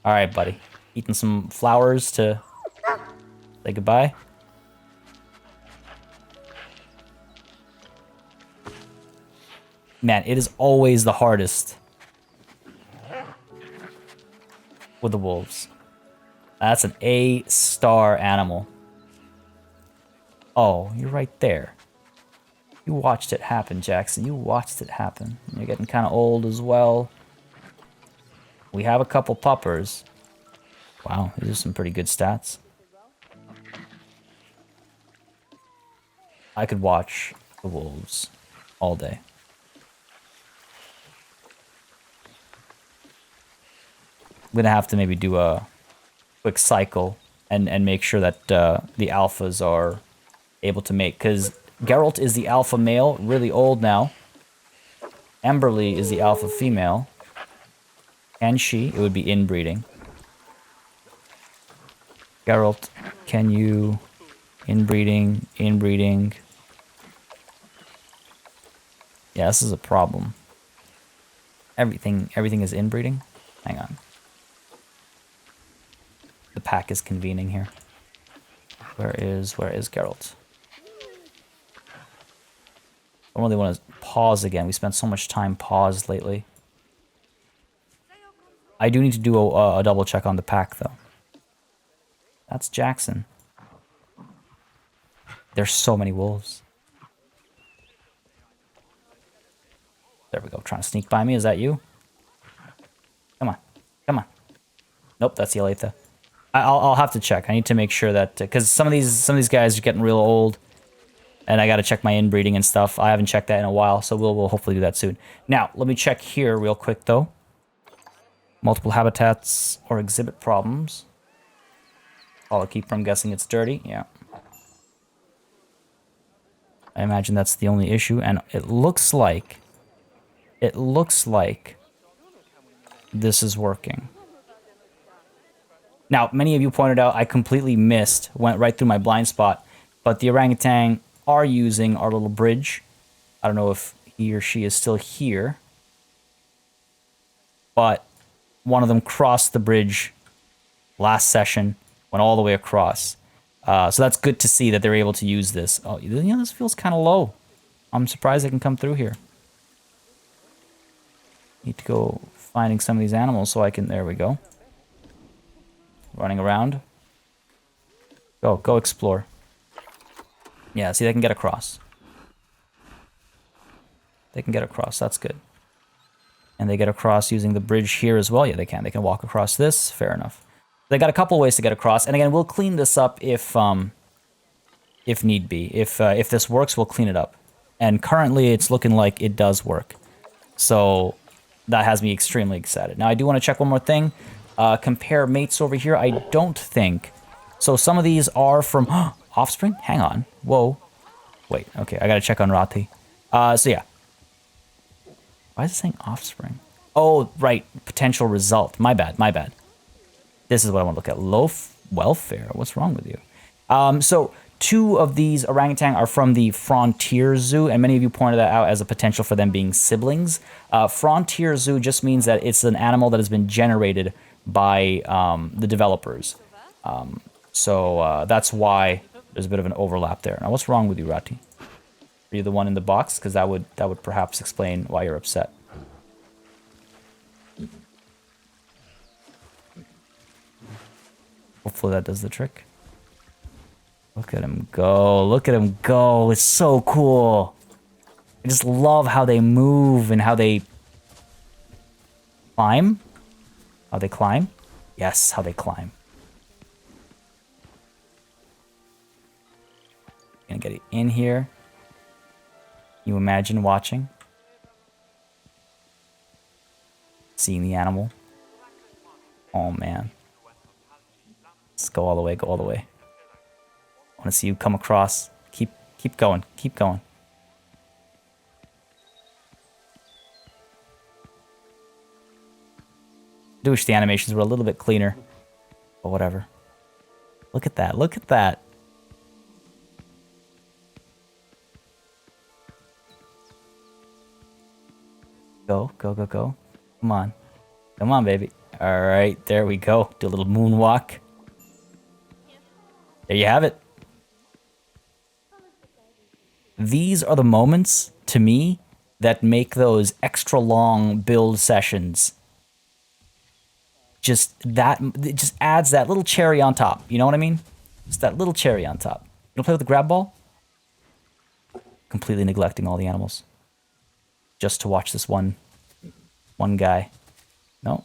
All right, buddy. Eating some flowers to say goodbye. Man, it is always the hardest with the wolves. That's an A-star animal. Oh, you're right there. You watched it happen, Jackson. You watched it happen. You're getting kind of old as well. We have a couple puppers. Wow, these are some pretty good stats. I could watch the wolves all day. I'm gonna have to maybe do a quick cycle and make sure that the alphas are able to mate, because Geralt is the alpha male, really old now. Emberly is the alpha female. And she, it would be inbreeding. Geralt, can you... Inbreeding, inbreeding. Yeah, this is a problem. Everything is inbreeding. Hang on. The pack is convening here. Where is Geralt? I don't really want to pause again. We spent so much time paused lately. I do need to do a double check on the pack, though. That's Jackson. There's so many wolves. There we go. Trying to sneak by me. Is that you? Come on. Come on. Nope, that's Yalitha. I'll have to check. I need to make sure that... Because some of these guys are getting real old. And I got to check my inbreeding and stuff. I haven't checked that in a while, so we'll hopefully do that soon. Now, let me check here real quick, though. Multiple habitats or exhibit problems. Follow keeper, I'm guessing it's dirty. Yeah. I imagine that's the only issue, and it looks like this is working. Now, many of you pointed out I completely missed, went right through my blind spot, but the orangutan are using our little bridge. I don't know if he or she is still here, but one of them crossed the bridge last session, went all the way across. So that's good to see that they're able to use this. Oh, you know, this feels kind of low. I'm surprised they can come through here. Need to go finding some of these animals so I can... There we go. Running around. Go explore. Yeah, see, they can get across. They can get across, that's good. And they get across using the bridge here as well. Yeah, they can. They can walk across this. Fair enough. They got a couple ways to get across. And again, we'll clean this up if need be. If this works, we'll clean it up. And currently, it's looking like it does work. So that has me extremely excited. Now, I do want to check one more thing. Compare mates over here. I don't think... So some of these are from... offspring? Hang on. Whoa. Wait, okay. I got to check on Rati. So yeah. Why is it saying offspring? Oh, right. Potential result. My bad. My bad. This is what I want to look at. Low welfare. What's wrong with you? So 2 of these orangutan are from the Frontier Zoo, and many of you pointed that out as a potential for them being siblings. Frontier Zoo just means that it's an animal that has been generated by the developers. So that's why there's a bit of an overlap there. Now, what's wrong with you, Rati? Are you the one in the box? Because that would perhaps explain why you're upset. Hopefully that does the trick. Look at him go. Look at him go. It's so cool. I just love how they move and how they climb. How they climb? Yes, how they climb. Gonna get it in here. You imagine watching. Seeing the animal. Oh man. Let's go all the way, go all the way. I want to see you come across. Keep going, keep going. I do wish the animations were a little bit cleaner. But whatever. Look at that, look at that. Go, go, go, go. Come on. Come on, baby. Alright, there we go. Do a little moonwalk. There you have it. These are the moments, to me, that make those extra long build sessions. It just adds that little cherry on top. You know what I mean? Just that little cherry on top. You wanna play with the grab ball? Completely neglecting all the animals. Just to watch this one guy. No,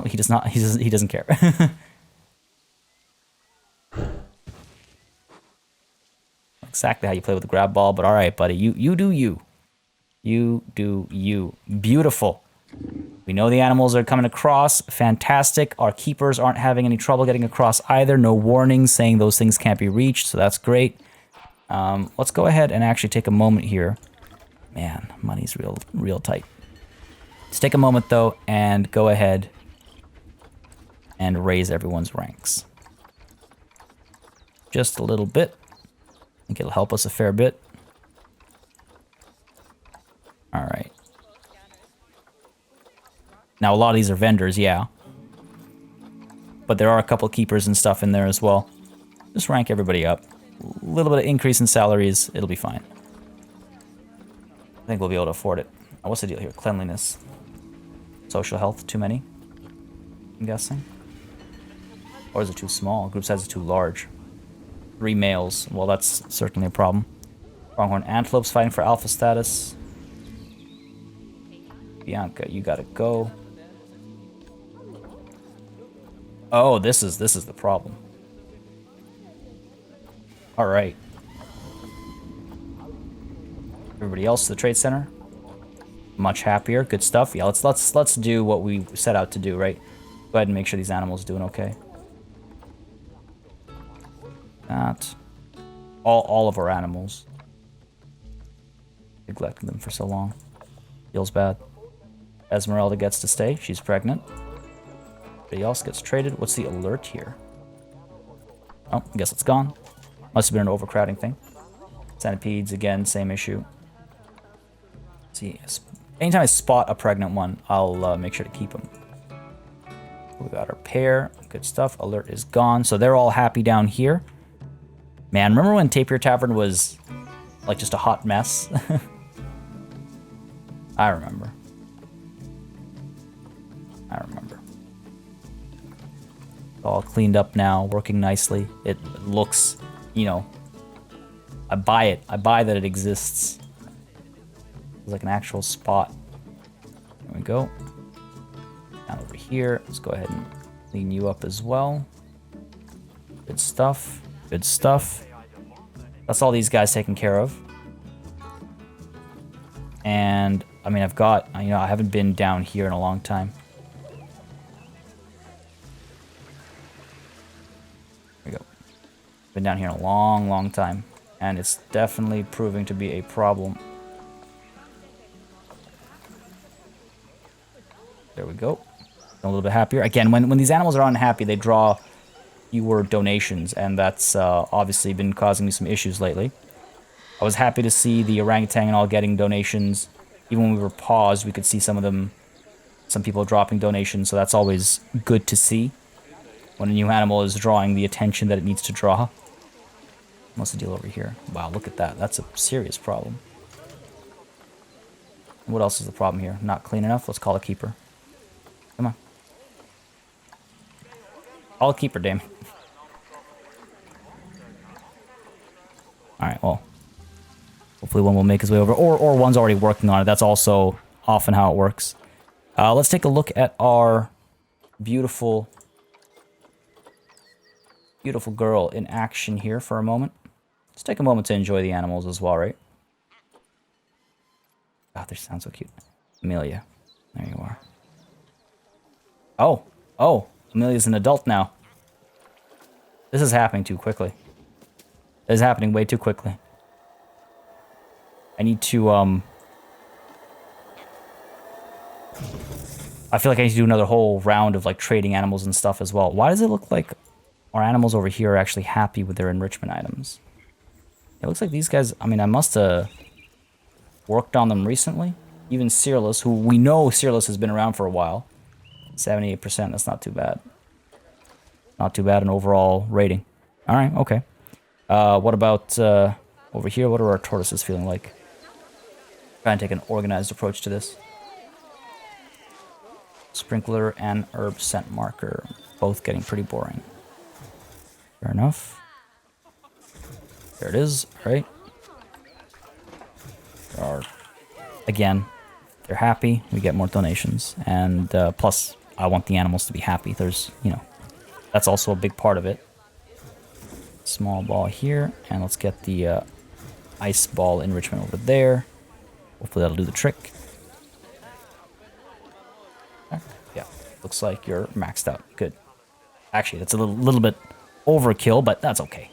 he does not. He doesn't care. Exactly how you play with the grab ball, but all right, buddy. You do you. You do you. Beautiful. We know the animals are coming across. Fantastic. Our keepers aren't having any trouble getting across either. No warnings saying those things can't be reached, so that's great. Let's go ahead and actually take a moment here. Man, money's real tight. Let's take a moment, though, and go ahead and raise everyone's ranks. Just a little bit. I think it'll help us a fair bit. All right. Now, a lot of these are vendors, yeah. But there are a couple keepers and stuff in there as well. Just rank everybody up. A little bit of increase in salaries, it'll be fine. I think we'll be able to afford it. Oh, what's the deal here? Cleanliness. Social health, too many? I'm guessing. Or is it too small? Group size is too large. 3 males. Well, that's certainly a problem. Pronghorn antelopes fighting for alpha status. Bianca, you gotta go. Oh, this is the problem. All right. Everybody else to the trade center. Much happier. Good stuff. Yeah, let's do what we set out to do, right? Go ahead and make sure these animals are doing okay. That. All of our animals. Neglecting them for so long. Feels bad. Esmeralda gets to stay. She's pregnant. Everybody else gets traded. What's the alert here? Oh, I guess it's gone. Must have been an overcrowding thing. Centipedes, again, same issue. Let's see, anytime I spot a pregnant one, I'll make sure to keep them. We got our pair. Good stuff. Alert is gone. So they're all happy down here. Man, remember when Tapir Tavern was like just a hot mess? I remember. All cleaned up now, working nicely. It looks, you know, I buy it. I buy that it exists. It's like an actual spot. There we go. Down over here. Let's go ahead and clean you up as well. Good stuff. Good stuff. That's all these guys taken care of. And, I mean, I've got, you know, I haven't been down here in a long time. There we go. Been down here in a long time. And it's definitely proving to be a problem. There we go. A little bit happier. Again, when these animals are unhappy, they draw fewer donations, and that's obviously been causing me some issues lately. I was happy to see the orangutan and all getting donations. Even when we were paused, we could see some people dropping donations, so that's always good to see. When a new animal is drawing the attention that it needs to draw. What's the deal over here? Wow, look at that. That's a serious problem. What else is the problem here? Not clean enough? Let's call a keeper. Come on. Call a keeper, damn. Alright, well. Hopefully one will make his way over. Or one's already working on it. That's also often how it works. Let's take a look at our beautiful girl in action here for a moment. Let's take a moment to enjoy the animals as well, right? God, they sound so cute. Amelia. There you are. Oh, Amelia's an adult now. This is happening too quickly. This is happening way too quickly. I need to, I feel like I need to do another whole round of, like, trading animals and stuff as well. Why does it look like our animals over here are actually happy with their enrichment items? It looks like these guys, I mean, I must have worked on them recently. Even Searless, who we know Searless has been around for a while. 78%, that's not too bad. Not too bad an overall rating. Alright, okay. What about over here? What are our tortoises feeling like? Try and take an organized approach to this. Sprinkler and herb scent marker. Both getting pretty boring. Fair enough. There it is. Alright. Again, they're happy. We get more donations. And plus, I want the animals to be happy. There's, you know, that's also a big part of it. Small ball here. And let's get the ice ball enrichment over there. Hopefully that'll do the trick. Yeah, looks like you're maxed out. Good. Actually, that's a little bit overkill, but that's okay.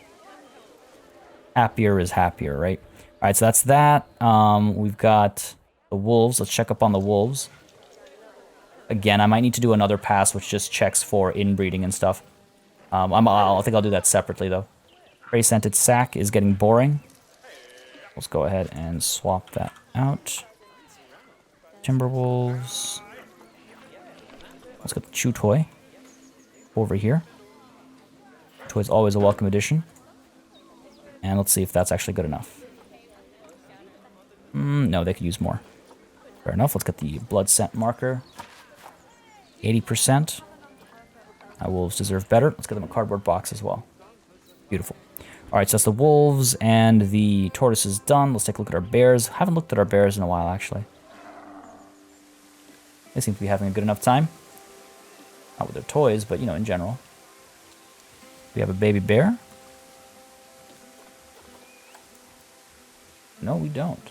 Happier is happier, right? All right, so that's that. We've got the wolves. Let's check up on the wolves. Again, I might need to do another pass which just checks for inbreeding and stuff. I think I'll do that separately, though. Prey-scented sack is getting boring. Let's go ahead and swap that out. Timberwolves. Let's get the chew toy over here. Toy is always a welcome addition. And let's see if that's actually good enough. No, they could use more. Fair enough. Let's get the blood scent marker. 80%. Wolves deserve better. Let's get them a cardboard box as well. Beautiful. All right, so that's the wolves and the tortoises done. Let's take a look at our bears. Haven't looked at our bears in a while, actually. They seem to be having a good enough time. Not with their toys, but, you know, in general. We have a baby bear. No, we don't.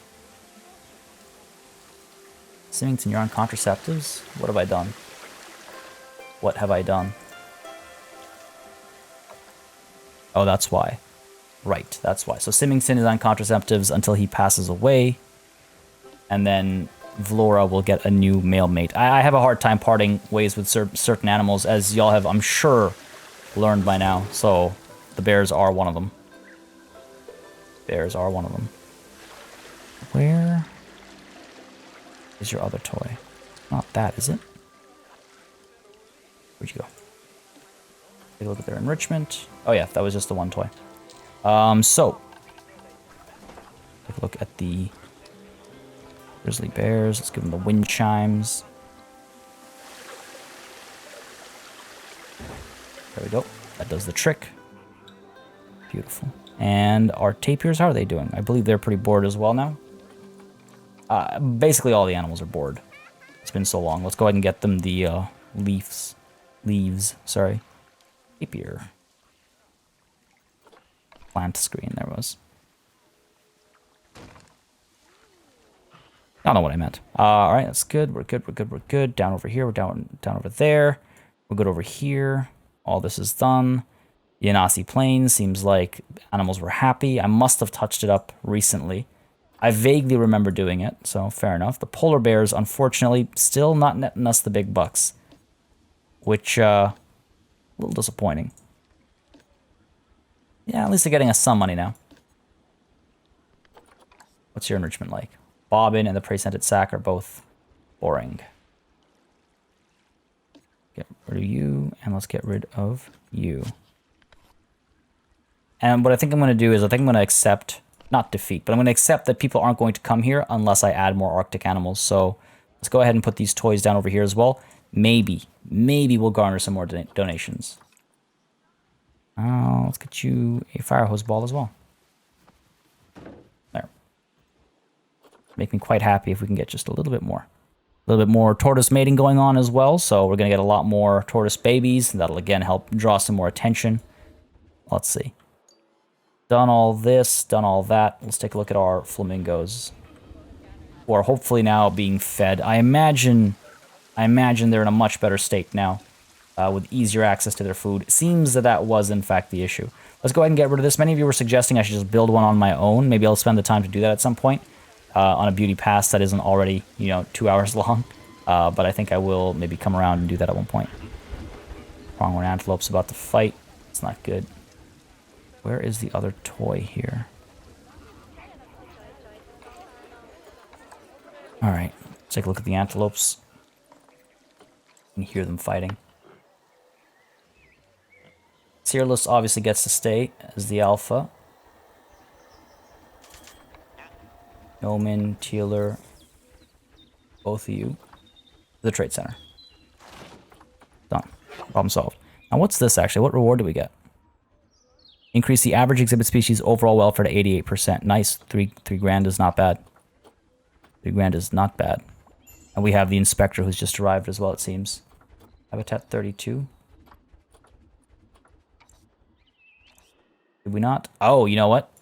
Symington, you're on contraceptives? What have I done? What have I done? Oh, that's why. Right, that's why. So Symington is on contraceptives until he passes away. And then Vlora will get a new male mate. I have a hard time parting ways with certain animals, as y'all have, I'm sure, learned by now. So the bears are one of them. Bears are one of them. Where is your other toy? Not that, is it? Where'd you go? Take a look at their enrichment. Oh yeah, that was just the one toy. So take a look at the grizzly bears. Let's give them the wind chimes. There we go. That does the trick. Beautiful. And our tapirs, how are they doing? I believe they're pretty bored as well now. Basically all the animals are bored. It's been so long. Let's go ahead and get them the leaves, sorry. Tapir. Plant screen, there was. I don't know what I meant. All right, that's good. We're good. We're good. We're good. Down over here. We're down over there. We're good over here. All this is done. Yanasi Plains seems like animals were happy. I must have touched it up recently. I vaguely remember doing it, so fair enough. The polar bears, unfortunately, still not netting us the big bucks, which a little disappointing. Yeah, at least they're getting us some money now. What's your enrichment like? Bobbin and the prey-scented sack are both boring. Get rid of you, and let's get rid of you. And what I think I'm going to do is I think I'm going to accept, not defeat, but I'm going to accept that people aren't going to come here unless I add more Arctic animals. So let's go ahead and put these toys down over here as well. Maybe we'll garner some more donations. Let's get you a fire hose ball as well. There. Make me quite happy if we can get just a little bit more. A little bit more tortoise mating going on as well. So we're going to get a lot more tortoise babies. That'll again help draw some more attention. Let's see. Done all this, done all that. Let's take a look at our flamingos, who are hopefully now being fed. I imagine they're in a much better state now, with easier access to their food. It seems that was in fact the issue. Let's go ahead and get rid of this. Many of you were suggesting I should just build one on my own. Maybe I'll spend the time to do that at some point on a beauty pass that isn't already, 2 hours long. But I think I will maybe come around and do that at one point. Pronghorn antelope's about to fight. It's not good. Where is the other toy here? All right, let's take a look at the antelopes. You can hear them fighting. Tearless obviously gets to stay as the alpha. Yeoman, Tealer, both of you. The trade center. Done. Problem solved. Now what's this actually? What reward do we get? Increase the average exhibit species overall welfare to 88%. Nice. Three grand is not bad. 3 grand is not bad. And we have the inspector who's just arrived as well, it seems. Habitat 32. Did we not? Oh, you know what?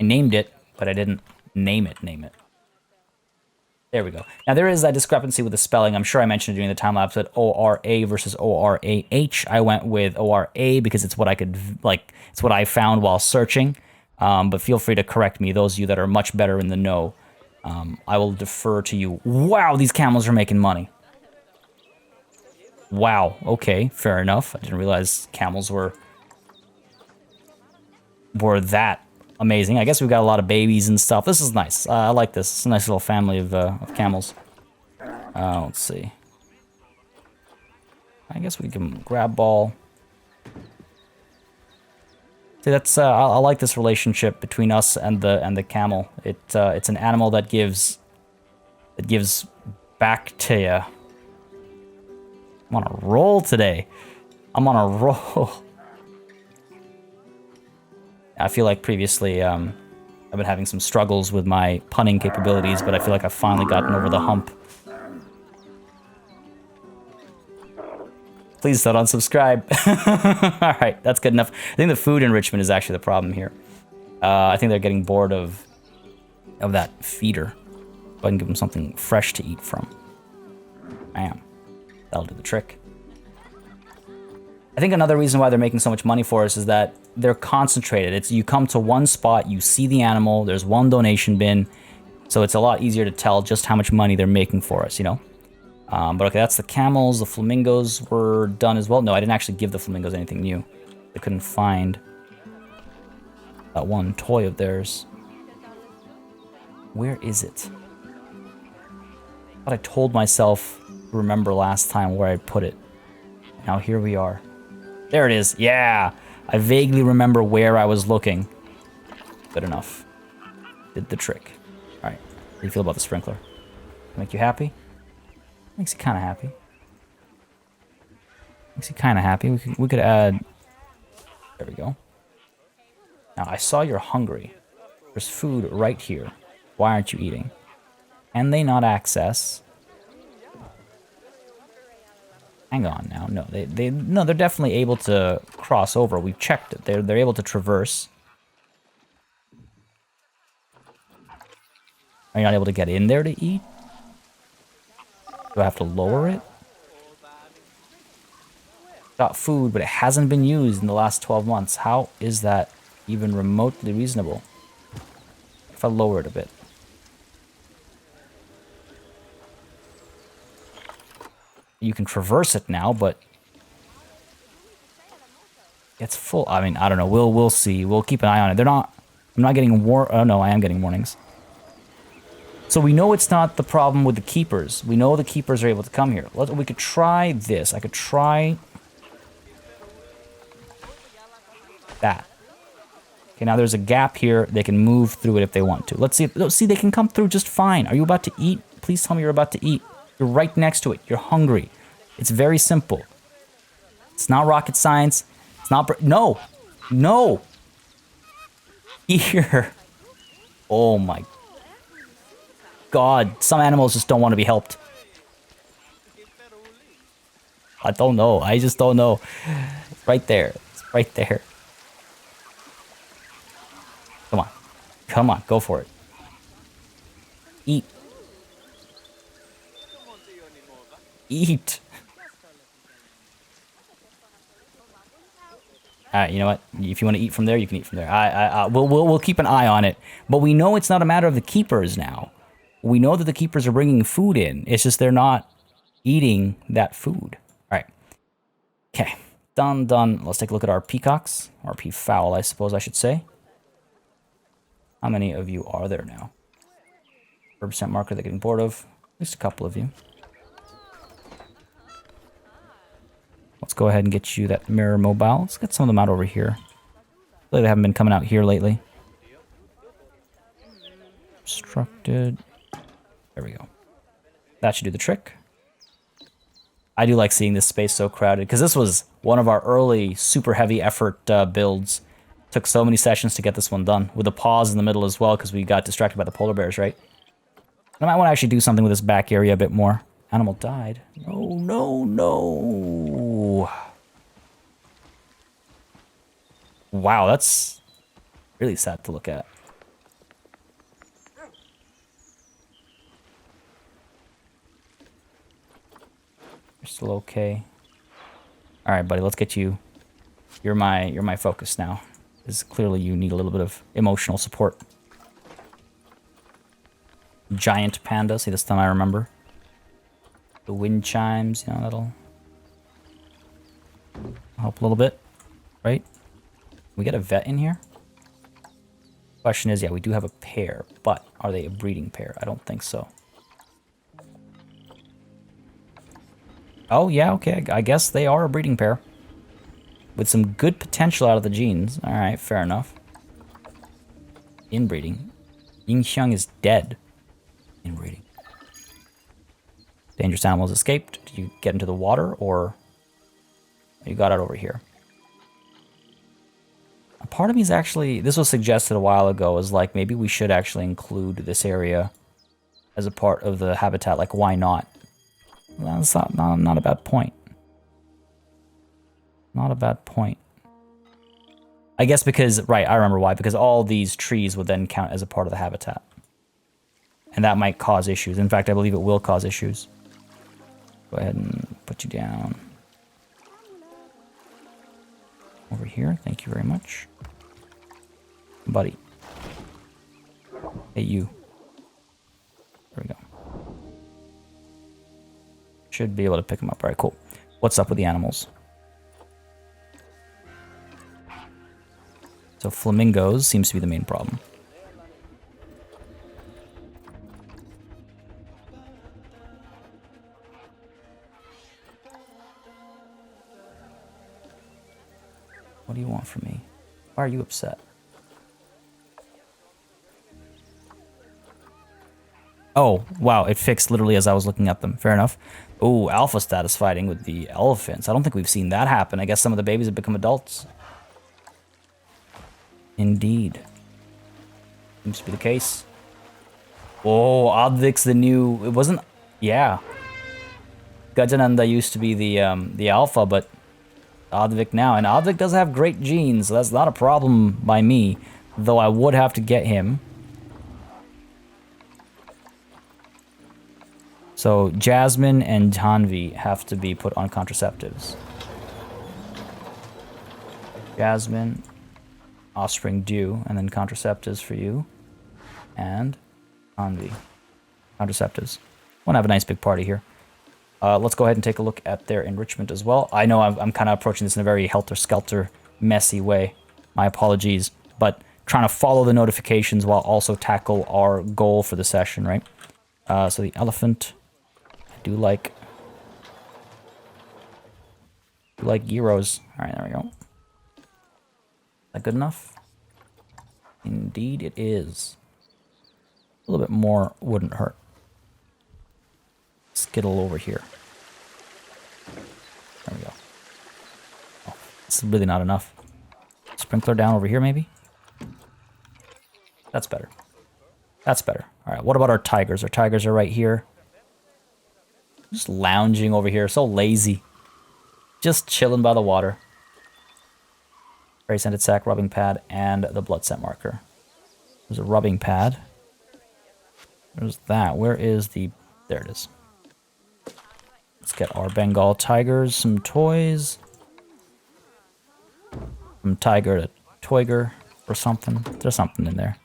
I named it, but I didn't name it. There we go. Now, there is that discrepancy with the spelling. I'm sure I mentioned it during the time-lapse, but O-R-A versus O-R-A-H. I went with O-R-A because it's what I could, like, it's what I found while searching. But feel free to correct me, those of you that are much better in the know. I will defer to you. Wow, these camels are making money. Wow, okay, fair enough. I didn't realize camels were that amazing. I guess we've got a lot of babies and stuff. This is nice. I like this. It's a nice little family of camels. Let's see. I guess we can grab ball. See, that's I like this relationship between us and the camel. It's an animal that gives back to you. I'm on a roll today. I'm on a roll. I feel like previously I've been having some struggles with my punning capabilities, but I feel like I've finally gotten over the hump. Please don't unsubscribe. All right, that's good enough. I think the food enrichment is actually the problem here. I think they're getting bored of that feeder. But I can give them something fresh to eat from. Bam. That'll do the trick. I think another reason why they're making so much money for us is that they're concentrated. It's you come to one spot, you see the animal, there's one donation bin, so it's a lot easier to tell just how much money they're making for us, you know? But okay, that's the camels. The flamingos were done as well. No, I didn't actually give the flamingos anything new. I couldn't find that one toy of theirs. Where is it? I thought I told myself to remember last time where I put it. Now here we are. There it is. Yeah! I vaguely remember where I was looking. Good enough. Did the trick. Alright. How do you feel about the sprinkler? Make you happy? Makes you kind of happy. Makes you kind of happy. We could add... There we go. Now, I saw you're hungry. There's food right here. Why aren't you eating? Can they not access? Hang on now. No, no, they're definitely able to cross over. We've checked it. They're able to traverse. Are you not able to get in there to eat? Do I have to lower it? Got food, but it hasn't been used in the last 12 months. How is that even remotely reasonable? If I lower it a bit. You can traverse it now, but it's full. I mean, I don't know. We'll see. We'll keep an eye on it. I'm not getting oh no, I am getting warnings. So we know it's not the problem with the keepers. We know the keepers are able to come here. We could try this. I could try that. Okay, now there's a gap here. They can move through it if they want to. Let's see. See, they can come through just fine. Are you about to eat? Please tell me you're about to eat. You're right next to it. You're hungry. It's very simple. It's not rocket science. It's not... No! No! Here. Oh my God. Some animals just don't want to be helped. I don't know. I just don't know. It's right there. It's right there. Come on. Come on. Go for it. Eat. Eat. Alright, you know what? If you want to eat from there, you can eat from there. We'll keep an eye on it. But we know it's not a matter of the keepers now. We know that the keepers are bringing food in. It's just they're not eating that food. Alright. Okay. Done. Let's take a look at our peacocks. Or peafowl, I suppose I should say. How many of you are there now? 100% marker they're getting bored of. At least a couple of you. Let's go ahead and get you that mirror mobile. Let's get some of them out over here. I feel like they haven't been coming out here lately. Obstructed. There we go. That should do the trick. I do like seeing this space so crowded, because this was one of our early super heavy effort builds. Took so many sessions to get this one done, with a pause in the middle as well, because we got distracted by the polar bears, right? I might want to actually do something with this back area a bit more. Animal died. No, no, no. Wow, that's really sad to look at. You're still okay. All right, buddy, let's get you. You're my focus now. Because clearly you need a little bit of emotional support. Giant panda. See, this time I remember. The wind chimes, you know, that'll help a little bit, right? We get a vet in here? Question is, yeah, we do have a pair, but are they a breeding pair? I don't think so. Oh, yeah, okay, I guess they are a breeding pair. With some good potential out of the genes. Alright, fair enough. Inbreeding. Yingxiang is dead. Inbreeding. Dangerous animals escaped. Did you get into the water, or you got out over here? A part of me is actually, this was suggested a while ago, is like maybe we should actually include this area as a part of the habitat. Like, why not? Well, that's not a bad point. Not a bad point. I guess because, right, I remember why. Because all these trees would then count as a part of the habitat. And that might cause issues. In fact, I believe it will cause issues. Go ahead and put you down. Over here, thank you very much. Buddy. Hey, you. There we go. Should be able to pick them up. All right, cool. What's up with the animals? So flamingos seems to be the main problem. What do you want from me? Why are you upset? Oh, wow, it fixed literally as I was looking at them. Fair enough. Oh, alpha status fighting with the elephants. I don't think we've seen that happen. I guess some of the babies have become adults. Indeed. Seems to be the case. Oh, Advik's the new... It wasn't... Yeah. Gajananda used to be the alpha, but Advik now. And Advik does have great genes, so that's not a problem by me. Though I would have to get him. So Jasmine and Hanvi have to be put on contraceptives. Jasmine, offspring due, and then contraceptives for you. And Hanvi, contraceptives. Want to have a nice big party here. Let's go ahead and take a look at their enrichment as well. I know I'm kind of approaching this in a very helter-skelter, messy way. My apologies. But trying to follow the notifications while also tackle our goal for the session, right? So the elephant... I do like gyros. All right, there we go. Is that good enough? Indeed it is. A little bit more wouldn't hurt. Skittle over here. There we go. Oh, this is really not enough. Sprinkler down over here, maybe? That's better. That's better. All right, what about our tigers? Our tigers are right here. Just lounging over here, so lazy. Just chilling by the water. Spray scented sack, rubbing pad, and the blood scent marker. There's a rubbing pad. There's that. Where is the... There it is. Let's get our Bengal tigers some toys. From tiger to toiger or something. There's something in there.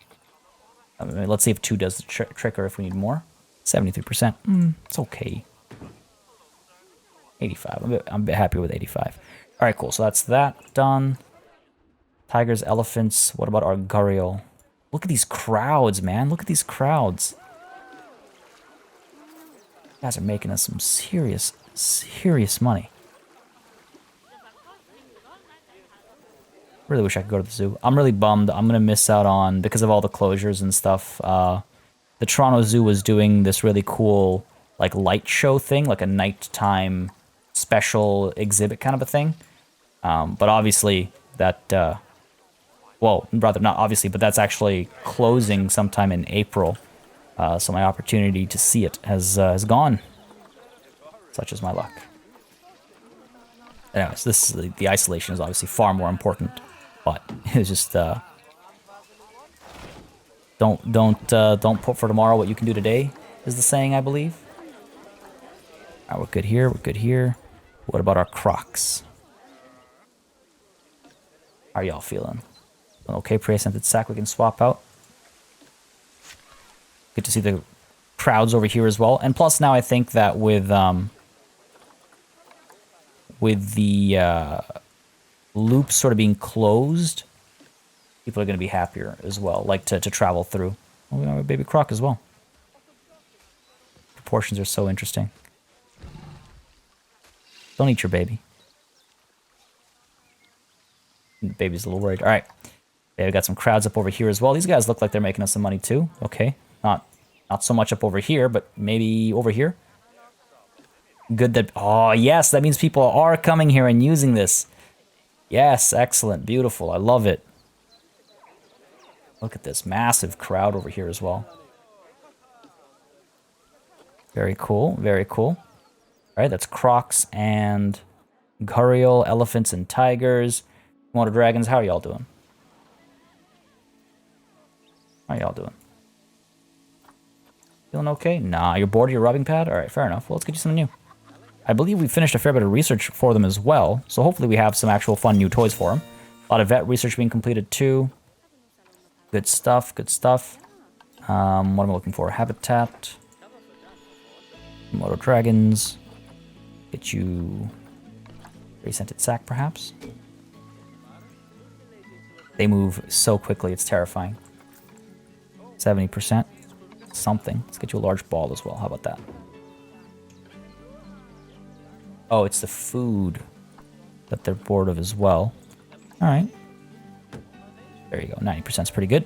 Let's see if 2 does the trick or if we need more. 73%. It's okay. 85. I'm a bit happier with 85. All right, cool. So that's that done. Tigers, elephants. What about our gharial? Look at these crowds, man. Look at these crowds. You guys are making us some serious, serious money. Really wish I could go to the zoo. I'm really bummed. I'm going to miss out on, because of all the closures and stuff, the Toronto Zoo was doing this really cool, like, light show thing, like a nighttime special exhibit kind of a thing. But obviously that, well, rather not obviously, but that's actually closing sometime in April. So my opportunity to see it has gone. Such is my luck. Anyways, this is, the isolation is obviously far more important, but it's just don't put for tomorrow what you can do today is the saying, I believe. Alright, we're good here. We're good here. What about our crocs? How are y'all feeling? Okay, pre-ascended sack we can swap out. Good to see the crowds over here as well. And plus now I think that with the loop sort of being closed, people are going to be happier as well, like to travel through. Oh, we have a baby croc as well. Proportions are so interesting. Don't eat your baby. The baby's a little worried. All right. Yeah, we got some crowds up over here as well. These guys look like they're making us some money too. Okay. Not so much up over here, but maybe over here. Good that... Oh, yes. That means people are coming here and using this. Yes. Excellent. Beautiful. I love it. Look at this massive crowd over here as well. Very cool. Very cool. All right. That's crocs and gharial, elephants and tigers. Komodo dragons. How are y'all doing? How y'all doing? Feeling okay? Nah, you're bored of your rubbing pad? Alright, fair enough. Well, let's get you something new. I believe we finished a fair bit of research for them as well, so hopefully we have some actual fun new toys for them. A lot of vet research being completed too. Good stuff, good stuff. What am I looking for? Habitat. Komodo dragons. Get you... Pre-scented sack, perhaps? They move so quickly, it's terrifying. 70%. Something. Let's get you a large ball as well. How about that? Oh, it's the food that they're bored of as well. Alright. There you go. 90% is pretty good.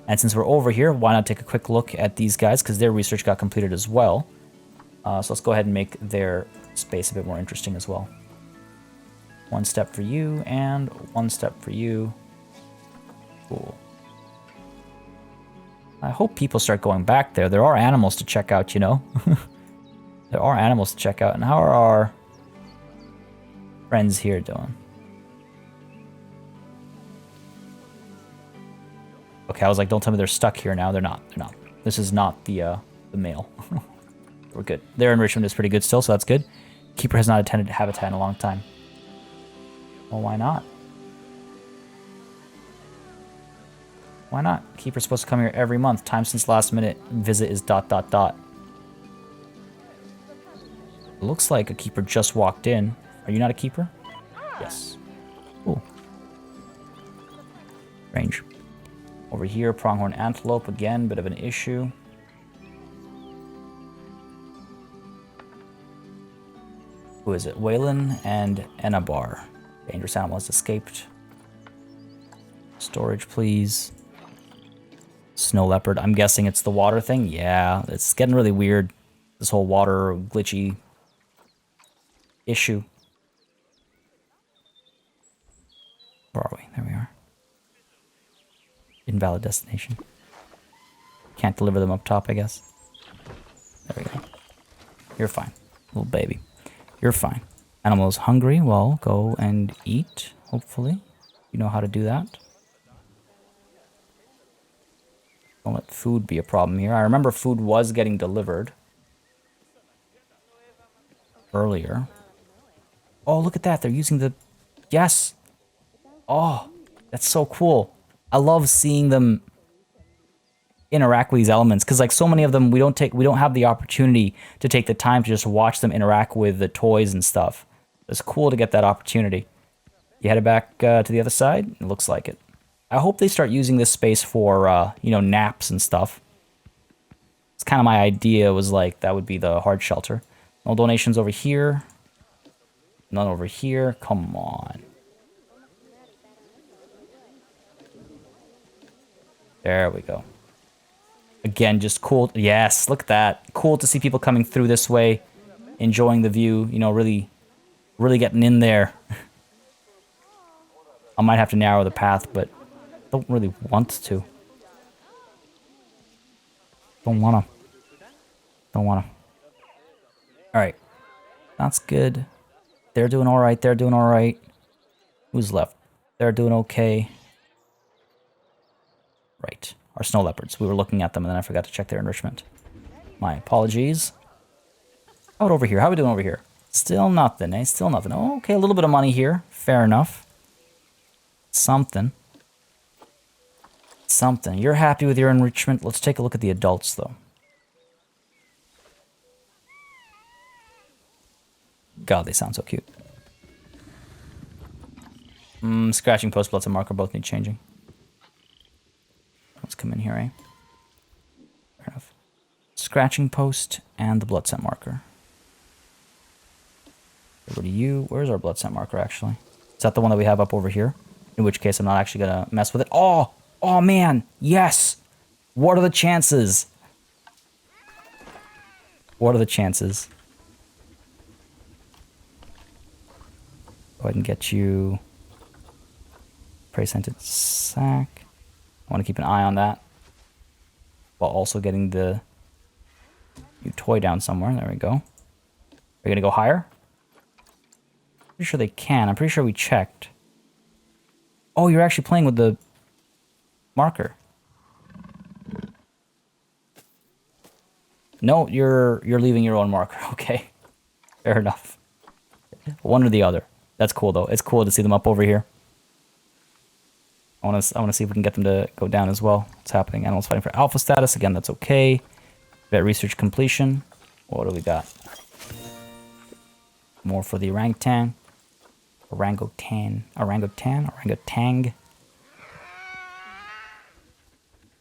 And since we're over here, why not take a quick look at these guys, because their research got completed as well. So let's go ahead and make their space a bit more interesting as well. One step for you, and one step for you. Cool. I hope people start going back there. There are animals to check out, you know? There are animals to check out. And how are our friends here doing? Okay, I was like, don't tell me they're stuck here now. They're not. They're not. This is not the male. We're good. Their enrichment is pretty good still, so that's good. Keeper has not attended habitat in a long time. Well, why not? Why not? Keeper's supposed to come here every month. Time since last minute visit is ... It looks like a keeper just walked in. Are you not a keeper? Yes. Cool. Range. Over here, pronghorn antelope again, bit of an issue. Who is it? Waylon and Enabar. Dangerous animal has escaped. Storage, please. Snow leopard. I'm guessing it's the water thing. Yeah, it's getting really weird. This whole water glitchy issue. Where are we? There we are. Invalid destination. Can't deliver them up top, I guess. There we go. You're fine, little baby. You're fine. Animal's hungry. Well, go and eat, hopefully. You know how to do that. Don't let food be a problem here. I remember food was getting delivered earlier. Oh, look at that. They're using the... Yes. Oh, that's so cool. I love seeing them interact with these elements, because like so many of them we don't have the opportunity to take the time to just watch them interact with the toys and stuff. It's cool to get that opportunity. You headed back to the other side? It looks like it. I hope they start using this space for, you know, naps and stuff. It's kind of my idea, was like, that would be the hard shelter. No donations over here. None over here. Come on. There we go. Again, just cool. Yes, look at that. Cool to see people coming through this way, enjoying the view, you know, really getting in there. I might have to narrow the path, but don't really want to. Don't wanna. Alright. That's good. They're doing alright. They're doing alright. Who's left? They're doing okay. Right. Our snow leopards. We were looking at them and then I forgot to check their enrichment. My apologies. How about over here? How are we doing over here? Still nothing, eh? Still nothing. Oh, okay, a little bit of money here. Fair enough. Something. Something. You're happy with your enrichment? Let's take a look at the adults, though. God, they sound so cute. Scratching post, blood, and marker both need changing. Let's come in here, eh? Fair enough. Scratching post and the blood scent marker. Over to you. Where's our blood scent marker, actually? Is that the one that we have up over here? In which case, I'm not actually going to mess with it. Oh! Oh, man! Yes! What are the chances? What are the chances? Go ahead and get you... Prey-scented sack. I want to keep an eye on that. While also getting the new toy down somewhere. There we go. Are you going to go higher? Pretty sure they can. I'm pretty sure we checked. Oh, you're actually playing with the marker. No, you're leaving your own marker. Okay. Fair enough. One or the other. That's cool, though. It's cool to see them up over here. I want to see if we can get them to go down as well. What's happening? Animals fighting for alpha status. Again, that's okay. Vet research completion. What do we got? More for the orangutan. Orangutan.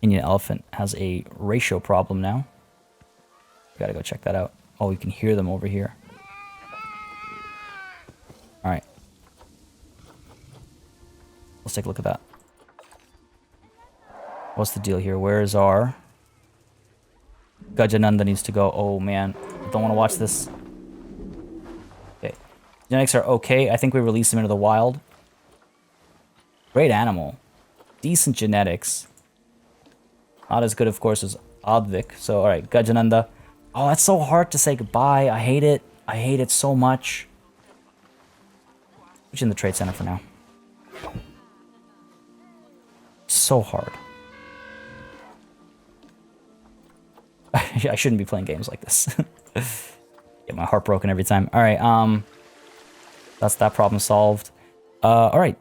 Indian elephant has a ratio problem now. We gotta go check that out. Oh, you can hear them over here. Alright. Let's take a look at that. What's the deal here? Where is our... Gajananda needs to go. Oh, man. Don't want to watch this. Okay. Genetics are okay. I think we release them into the wild. Great animal. Decent genetics. Not as good, of course, as Advik. So, alright. Gajananda. Oh, that's so hard to say goodbye. I hate it. I hate it so much. Put you in the trade center for now. So hard. I shouldn't be playing games like this. Get my heart broken every time. Alright, that's that problem solved. Alright.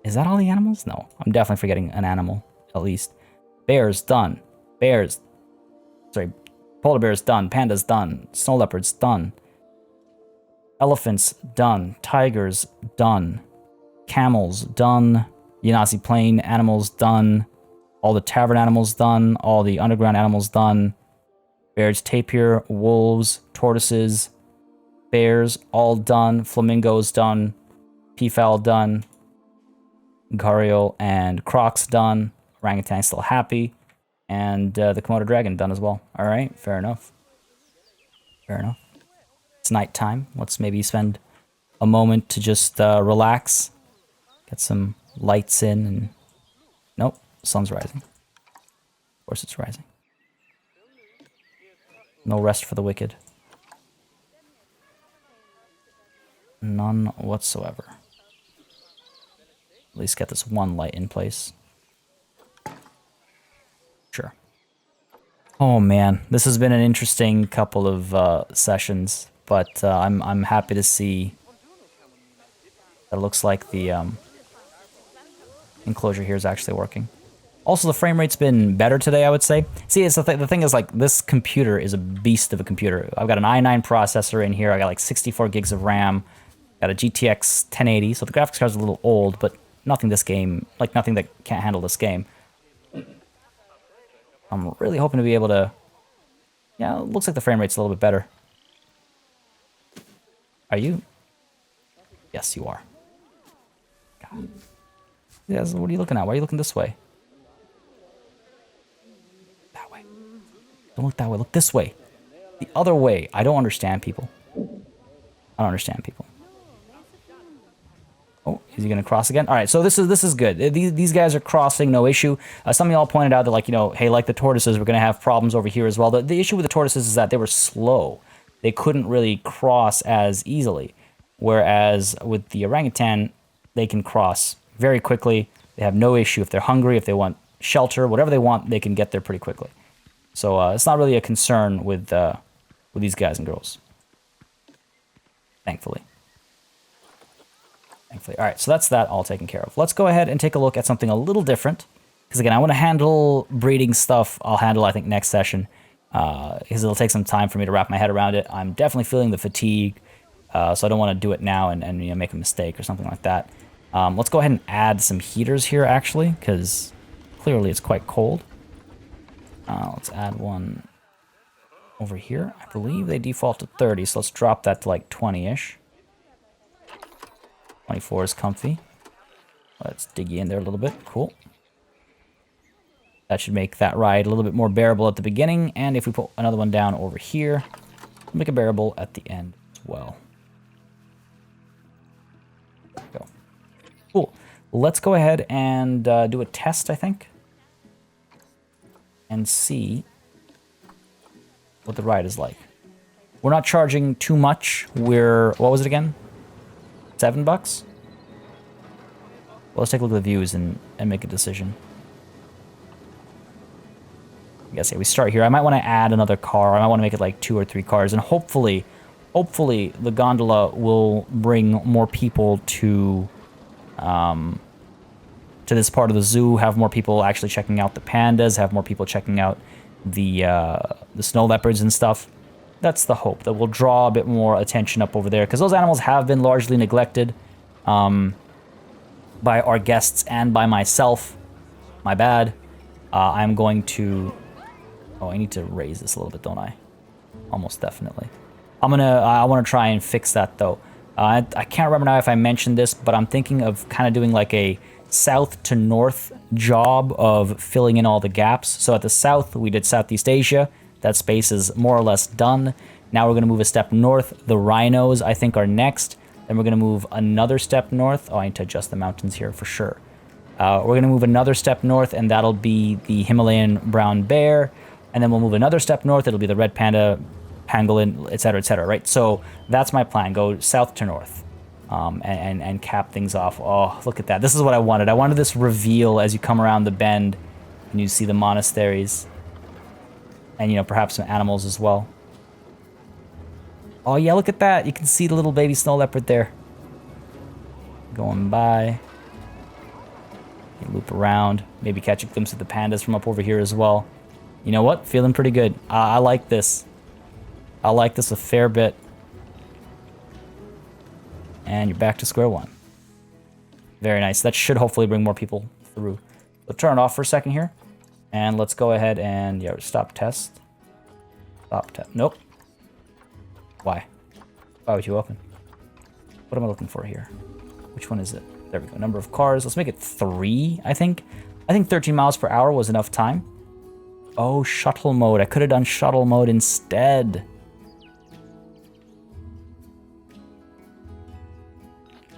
Is that all the animals? No. I'm definitely forgetting an animal, at least. Bears, done. Bears. Sorry. Polar bears, done. Pandas, done. Snow leopards, done. Elephants, done. Tigers, done. Camels, done. Yanasi Plain animals, done. All the tavern animals, done. All the underground animals, done. Bears, tapir, wolves, tortoises, bears, all done. Flamingos, done. Peafowl, done. Gharial and crocs, done. Orangutan, still happy. And the Komodo dragon, done as well. Alright, fair enough. Fair enough. It's nighttime. Let's maybe spend a moment to just relax. Get some lights in and... Nope, sun's rising. Of course it's rising. No rest for the wicked. None whatsoever. At least get this one light in place. Sure. Oh man, this has been an interesting couple of sessions, but I'm happy to see that it looks like the enclosure here is actually working. Also, the frame rate's been better today, I would say. See, it's the thing is, like, this computer is a beast of a computer. I've got an i9 processor in here. I got like 64 gigs of RAM. Got a GTX 1080, so the graphics card's a little old, but nothing this game, like nothing that can't handle this game. I'm really hoping to be able to... Yeah, it looks like the frame rate's a little bit better. Are you? Yes, you are. God. Yes, what are you looking at? Why are you looking this way? That way. Don't look that way. Look this way. The other way. I don't understand people. I don't understand people. Oh, is he going to cross again? All right, so this is good. These guys are crossing, no issue. Some of y'all pointed out that, like, you know, hey, like the tortoises, we're going to have problems over here as well. The issue with the tortoises is that they were slow. They couldn't really cross as easily. Whereas with the orangutan, they can cross very quickly. They have no issue. If they're hungry, if they want shelter, whatever they want, they can get there pretty quickly. So it's not really a concern with these guys and girls. Thankfully. Thankfully. All right, so that's that all taken care of. Let's go ahead and take a look at something a little different. Because again, I want to handle breeding stuff. I'll handle, I think, next session. Because it'll take some time for me to wrap my head around it. I'm definitely feeling the fatigue. So I don't want to do it now and you know, make a mistake or something like that. Let's go ahead and add some heaters here, actually. Because clearly it's quite cold. Let's add one over here. I believe they default to 30, so let's drop that to like 20-ish. 24 is comfy. Let's dig you in there a little bit. Cool. That should make that ride a little bit more bearable at the beginning, and if we put another one down over here, we'll make it bearable at the end as well. There we go. Cool. Let's go ahead and do a test, I think, and see what the ride is like. We're not charging too much. What was it again? $7? Well, let's take a look at the views and make a decision. I guess, yeah, we start here. I might want to add another car. I might want to make it like 2 or 3 cars. And hopefully the gondola will bring more people to this part of the zoo, have more people actually checking out the pandas, have more people checking out the snow leopards and stuff. That's the hope, that we'll draw a bit more attention up over there, because those animals have been largely neglected by our guests and by myself. My bad. I'm going to... Oh, I need to raise this a little bit, don't I? Almost definitely. I want to try and fix that, though. I can't remember now if I mentioned this, but I'm thinking of kind of doing like a south to north job of filling in all the gaps. So at the south, we did Southeast Asia. That space is more or less done. Now we're going to move a step north. The rhinos, I think, are next. Then we're going to move another step north. Oh, I need to adjust the mountains here for sure. We're going to move another step north, and that'll be the Himalayan brown bear. And then we'll move another step north. It'll be the red panda, pangolin, etc., right? So that's my plan. Go south to north and cap things off. Oh, look at that. This is what I wanted. I wanted this reveal as you come around the bend and you see the monasteries. And, you know, perhaps some animals as well. Oh, yeah, look at that. You can see the little baby snow leopard there. Going by. You loop around. Maybe catch a glimpse of the pandas from up over here as well. You know what? Feeling pretty good. I like this. I like this a fair bit. And you're back to square one. Very nice. That should hopefully bring more people through. So turn it off for a second here. And let's go ahead and, yeah, stop test. Stop test. Nope. Why? Why would you open? What am I looking for here? Which one is it? There we go. Number of cars. Let's make it 3, I think. I think 13 miles per hour was enough time. Oh, shuttle mode. I could have done shuttle mode instead.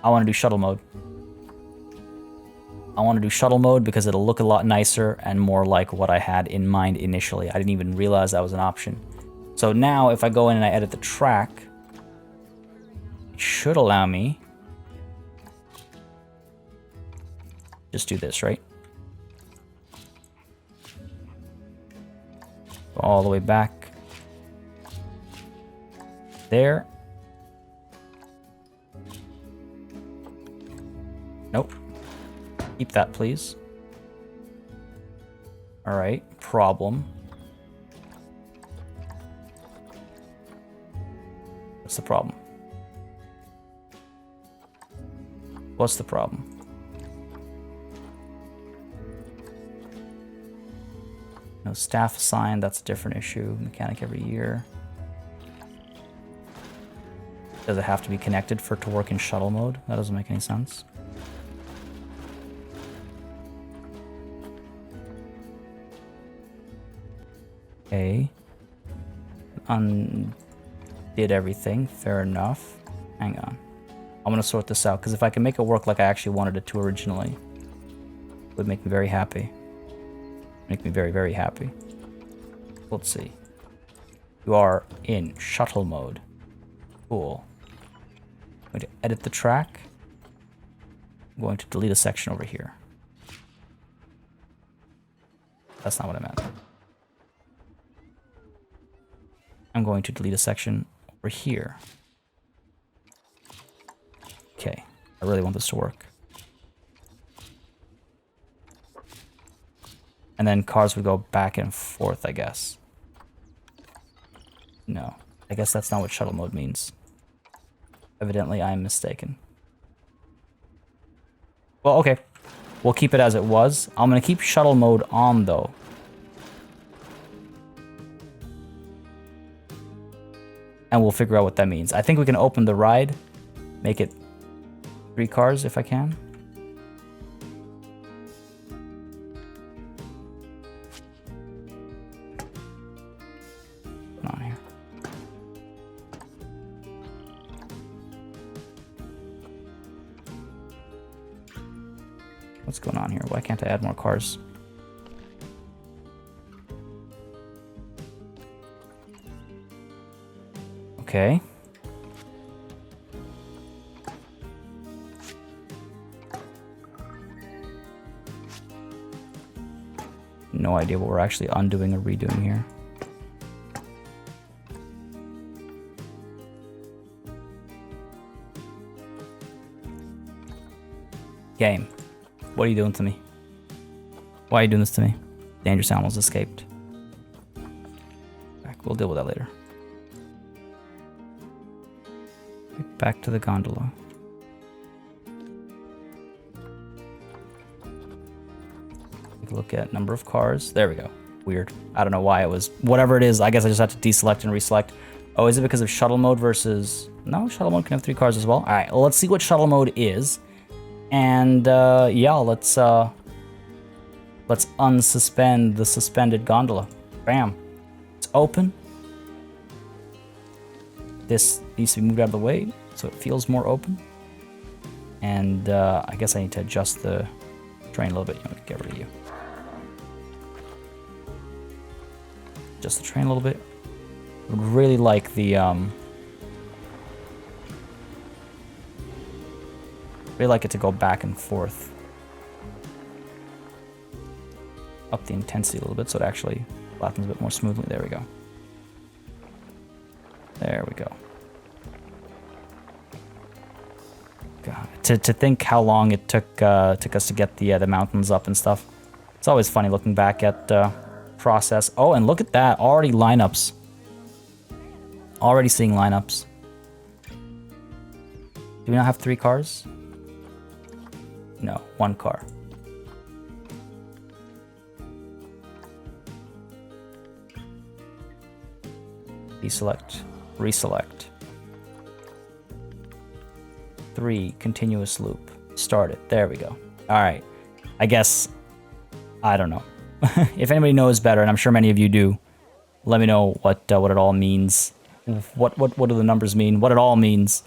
I want to do shuttle mode. I want to do shuttle mode because it'll look a lot nicer and more like what I had in mind initially. I didn't even realize that was an option. So now if I go in and I edit the track, it should allow me just do this, right? Go all the way back there. Nope. Keep that, please. All right, problem. What's the problem? What's the problem? No staff assigned, that's a different issue. Mechanic every year. Does it have to be connected for it to work in shuttle mode? That doesn't make any sense. Okay. Undid everything. Fair enough. Hang on. I'm gonna sort this out, because if I can make it work like I actually wanted it to originally, it would make me very happy. Make me very, very happy. Let's see. You are in shuttle mode. Cool. I'm going to edit the track. I'm going to delete a section over here. That's not what I meant. I'm going to delete a section over here. I really want this to work. And then cars would go back and forth, I guess. No. I guess that's not what shuttle mode means. Evidently, I am mistaken. Well, okay. We'll keep it as it was. I'm going to keep shuttle mode on, though. And we'll figure out what that means. I think we can open the ride. Make it 3 cars if I can. What's on here? What's going on here? Why can't I add more cars? Okay. No idea what we're actually undoing or redoing here. Game. What are you doing to me? Why are you doing this to me? Dangerous animals escaped. We'll deal with that later. Back to the gondola. Take a look at number of cars. There we go. Weird. I don't know why it was... Whatever it is, I guess I just have to deselect and reselect. Oh, is it because of shuttle mode versus... No, shuttle mode can have 3 cars as well. Alright, well, let's see what shuttle mode is. And, yeah, let's unsuspend the suspended gondola. Bam. It's open. This needs to be moved out of the way so it feels more open. And I guess I need to adjust the train a little bit. You know, get rid of you. Adjust the train a little bit. I would really like the really like it to go back and forth. Up the intensity a little bit so it actually flattens a bit more smoothly. There we go. There we go. God, to think how long it took us to get the mountains up and stuff. It's always funny looking back at process. Oh, and look at that! Already lineups. Already seeing lineups. Do we not have 3 cars? No, 1 car. Deselect, reselect. 3, continuous loop. Start it. There we go. All right. I guess, I don't know. If anybody knows better, and I'm sure many of you do, let me know what it all means. What do the numbers mean? What it all means.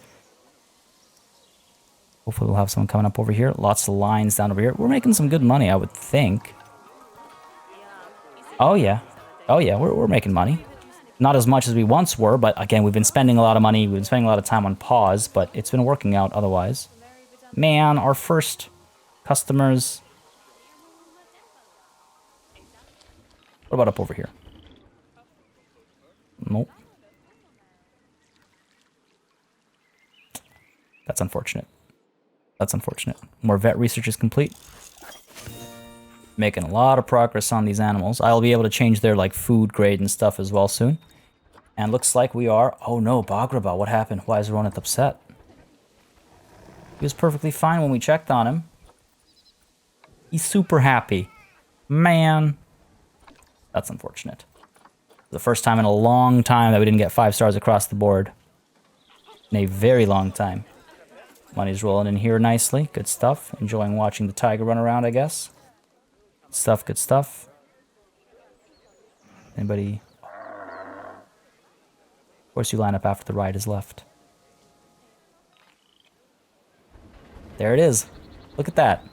Hopefully we'll have someone coming up over here. Lots of lines down over here. We're making some good money, I would think. Oh yeah. Oh yeah, we're making money. Not as much as we once were, but again, we've been spending a lot of money. We've been spending a lot of time on pause, but it's been working out otherwise. Man, our first customers. What about up over here? Nope. That's unfortunate. That's unfortunate. More vet research is complete. Making a lot of progress on these animals. I'll be able to change their like food grade and stuff as well soon. And looks like we are... Oh no, Bagraba, what happened? Why is Ronit upset? He was perfectly fine when we checked on him. He's super happy. Man. That's unfortunate. The first time in a long time that we didn't get 5 stars across the board. In a very long time. Money's rolling in here nicely. Good stuff. Enjoying watching the tiger run around, I guess. Good stuff, good stuff. Anybody? Of course you line up after the ride is left. There it is. Look at that.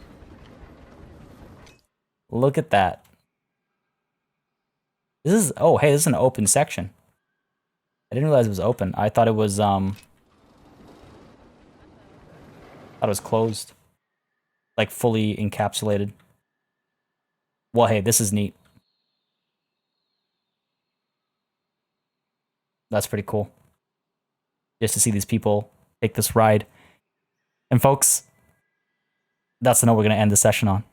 Look at that. This is... Oh, hey, this is an open section. I didn't realize it was open. I thought it was, thought it was closed. Like, fully encapsulated. Well, hey, this is neat. That's pretty cool. Just to see these people take this ride. And folks, that's the note we're going to end the session on.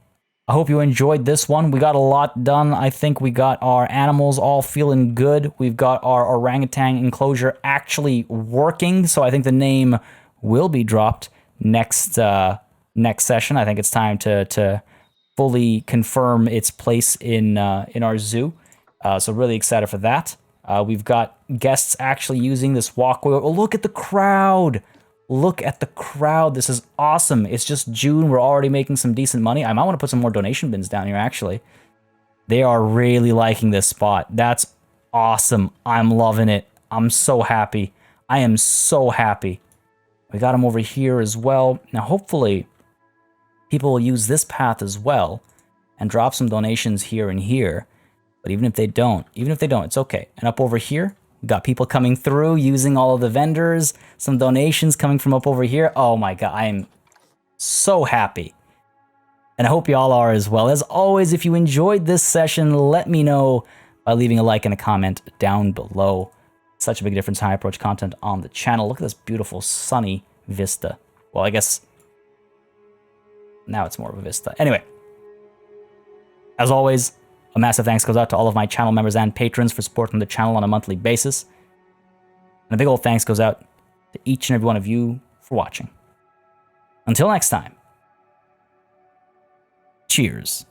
I hope you enjoyed this one. We got a lot done. I think we got our animals all feeling good. We've got our orangutan enclosure actually working, so I think the name will be dropped next session. I think it's time to fully confirm its place in our zoo. So really excited for that. We've got guests actually using this walkway. Oh, look at the crowd. Look at the crowd. This is awesome. It's just June. We're already making some decent money. I might want to put some more donation bins down here, actually. They are really liking this spot. That's awesome. I'm loving it. I'm so happy. I am so happy. We got them over here as well. Now, hopefully, people will use this path as well and drop some donations here and here. But even if they don't, it's okay. And up over here, we got people coming through using all of the vendors, some donations coming from up over here. Oh my God, I am so happy. And I hope y'all are as well. As always, if you enjoyed this session, let me know by leaving a like and a comment down below. Such a big difference how I approach content on the channel. Look at this beautiful sunny vista. Well, I guess now it's more of a vista. Anyway, as always, a massive thanks goes out to all of my channel members and patrons for supporting the channel on a monthly basis. And a big old thanks goes out to each and every one of you for watching. Until next time, cheers.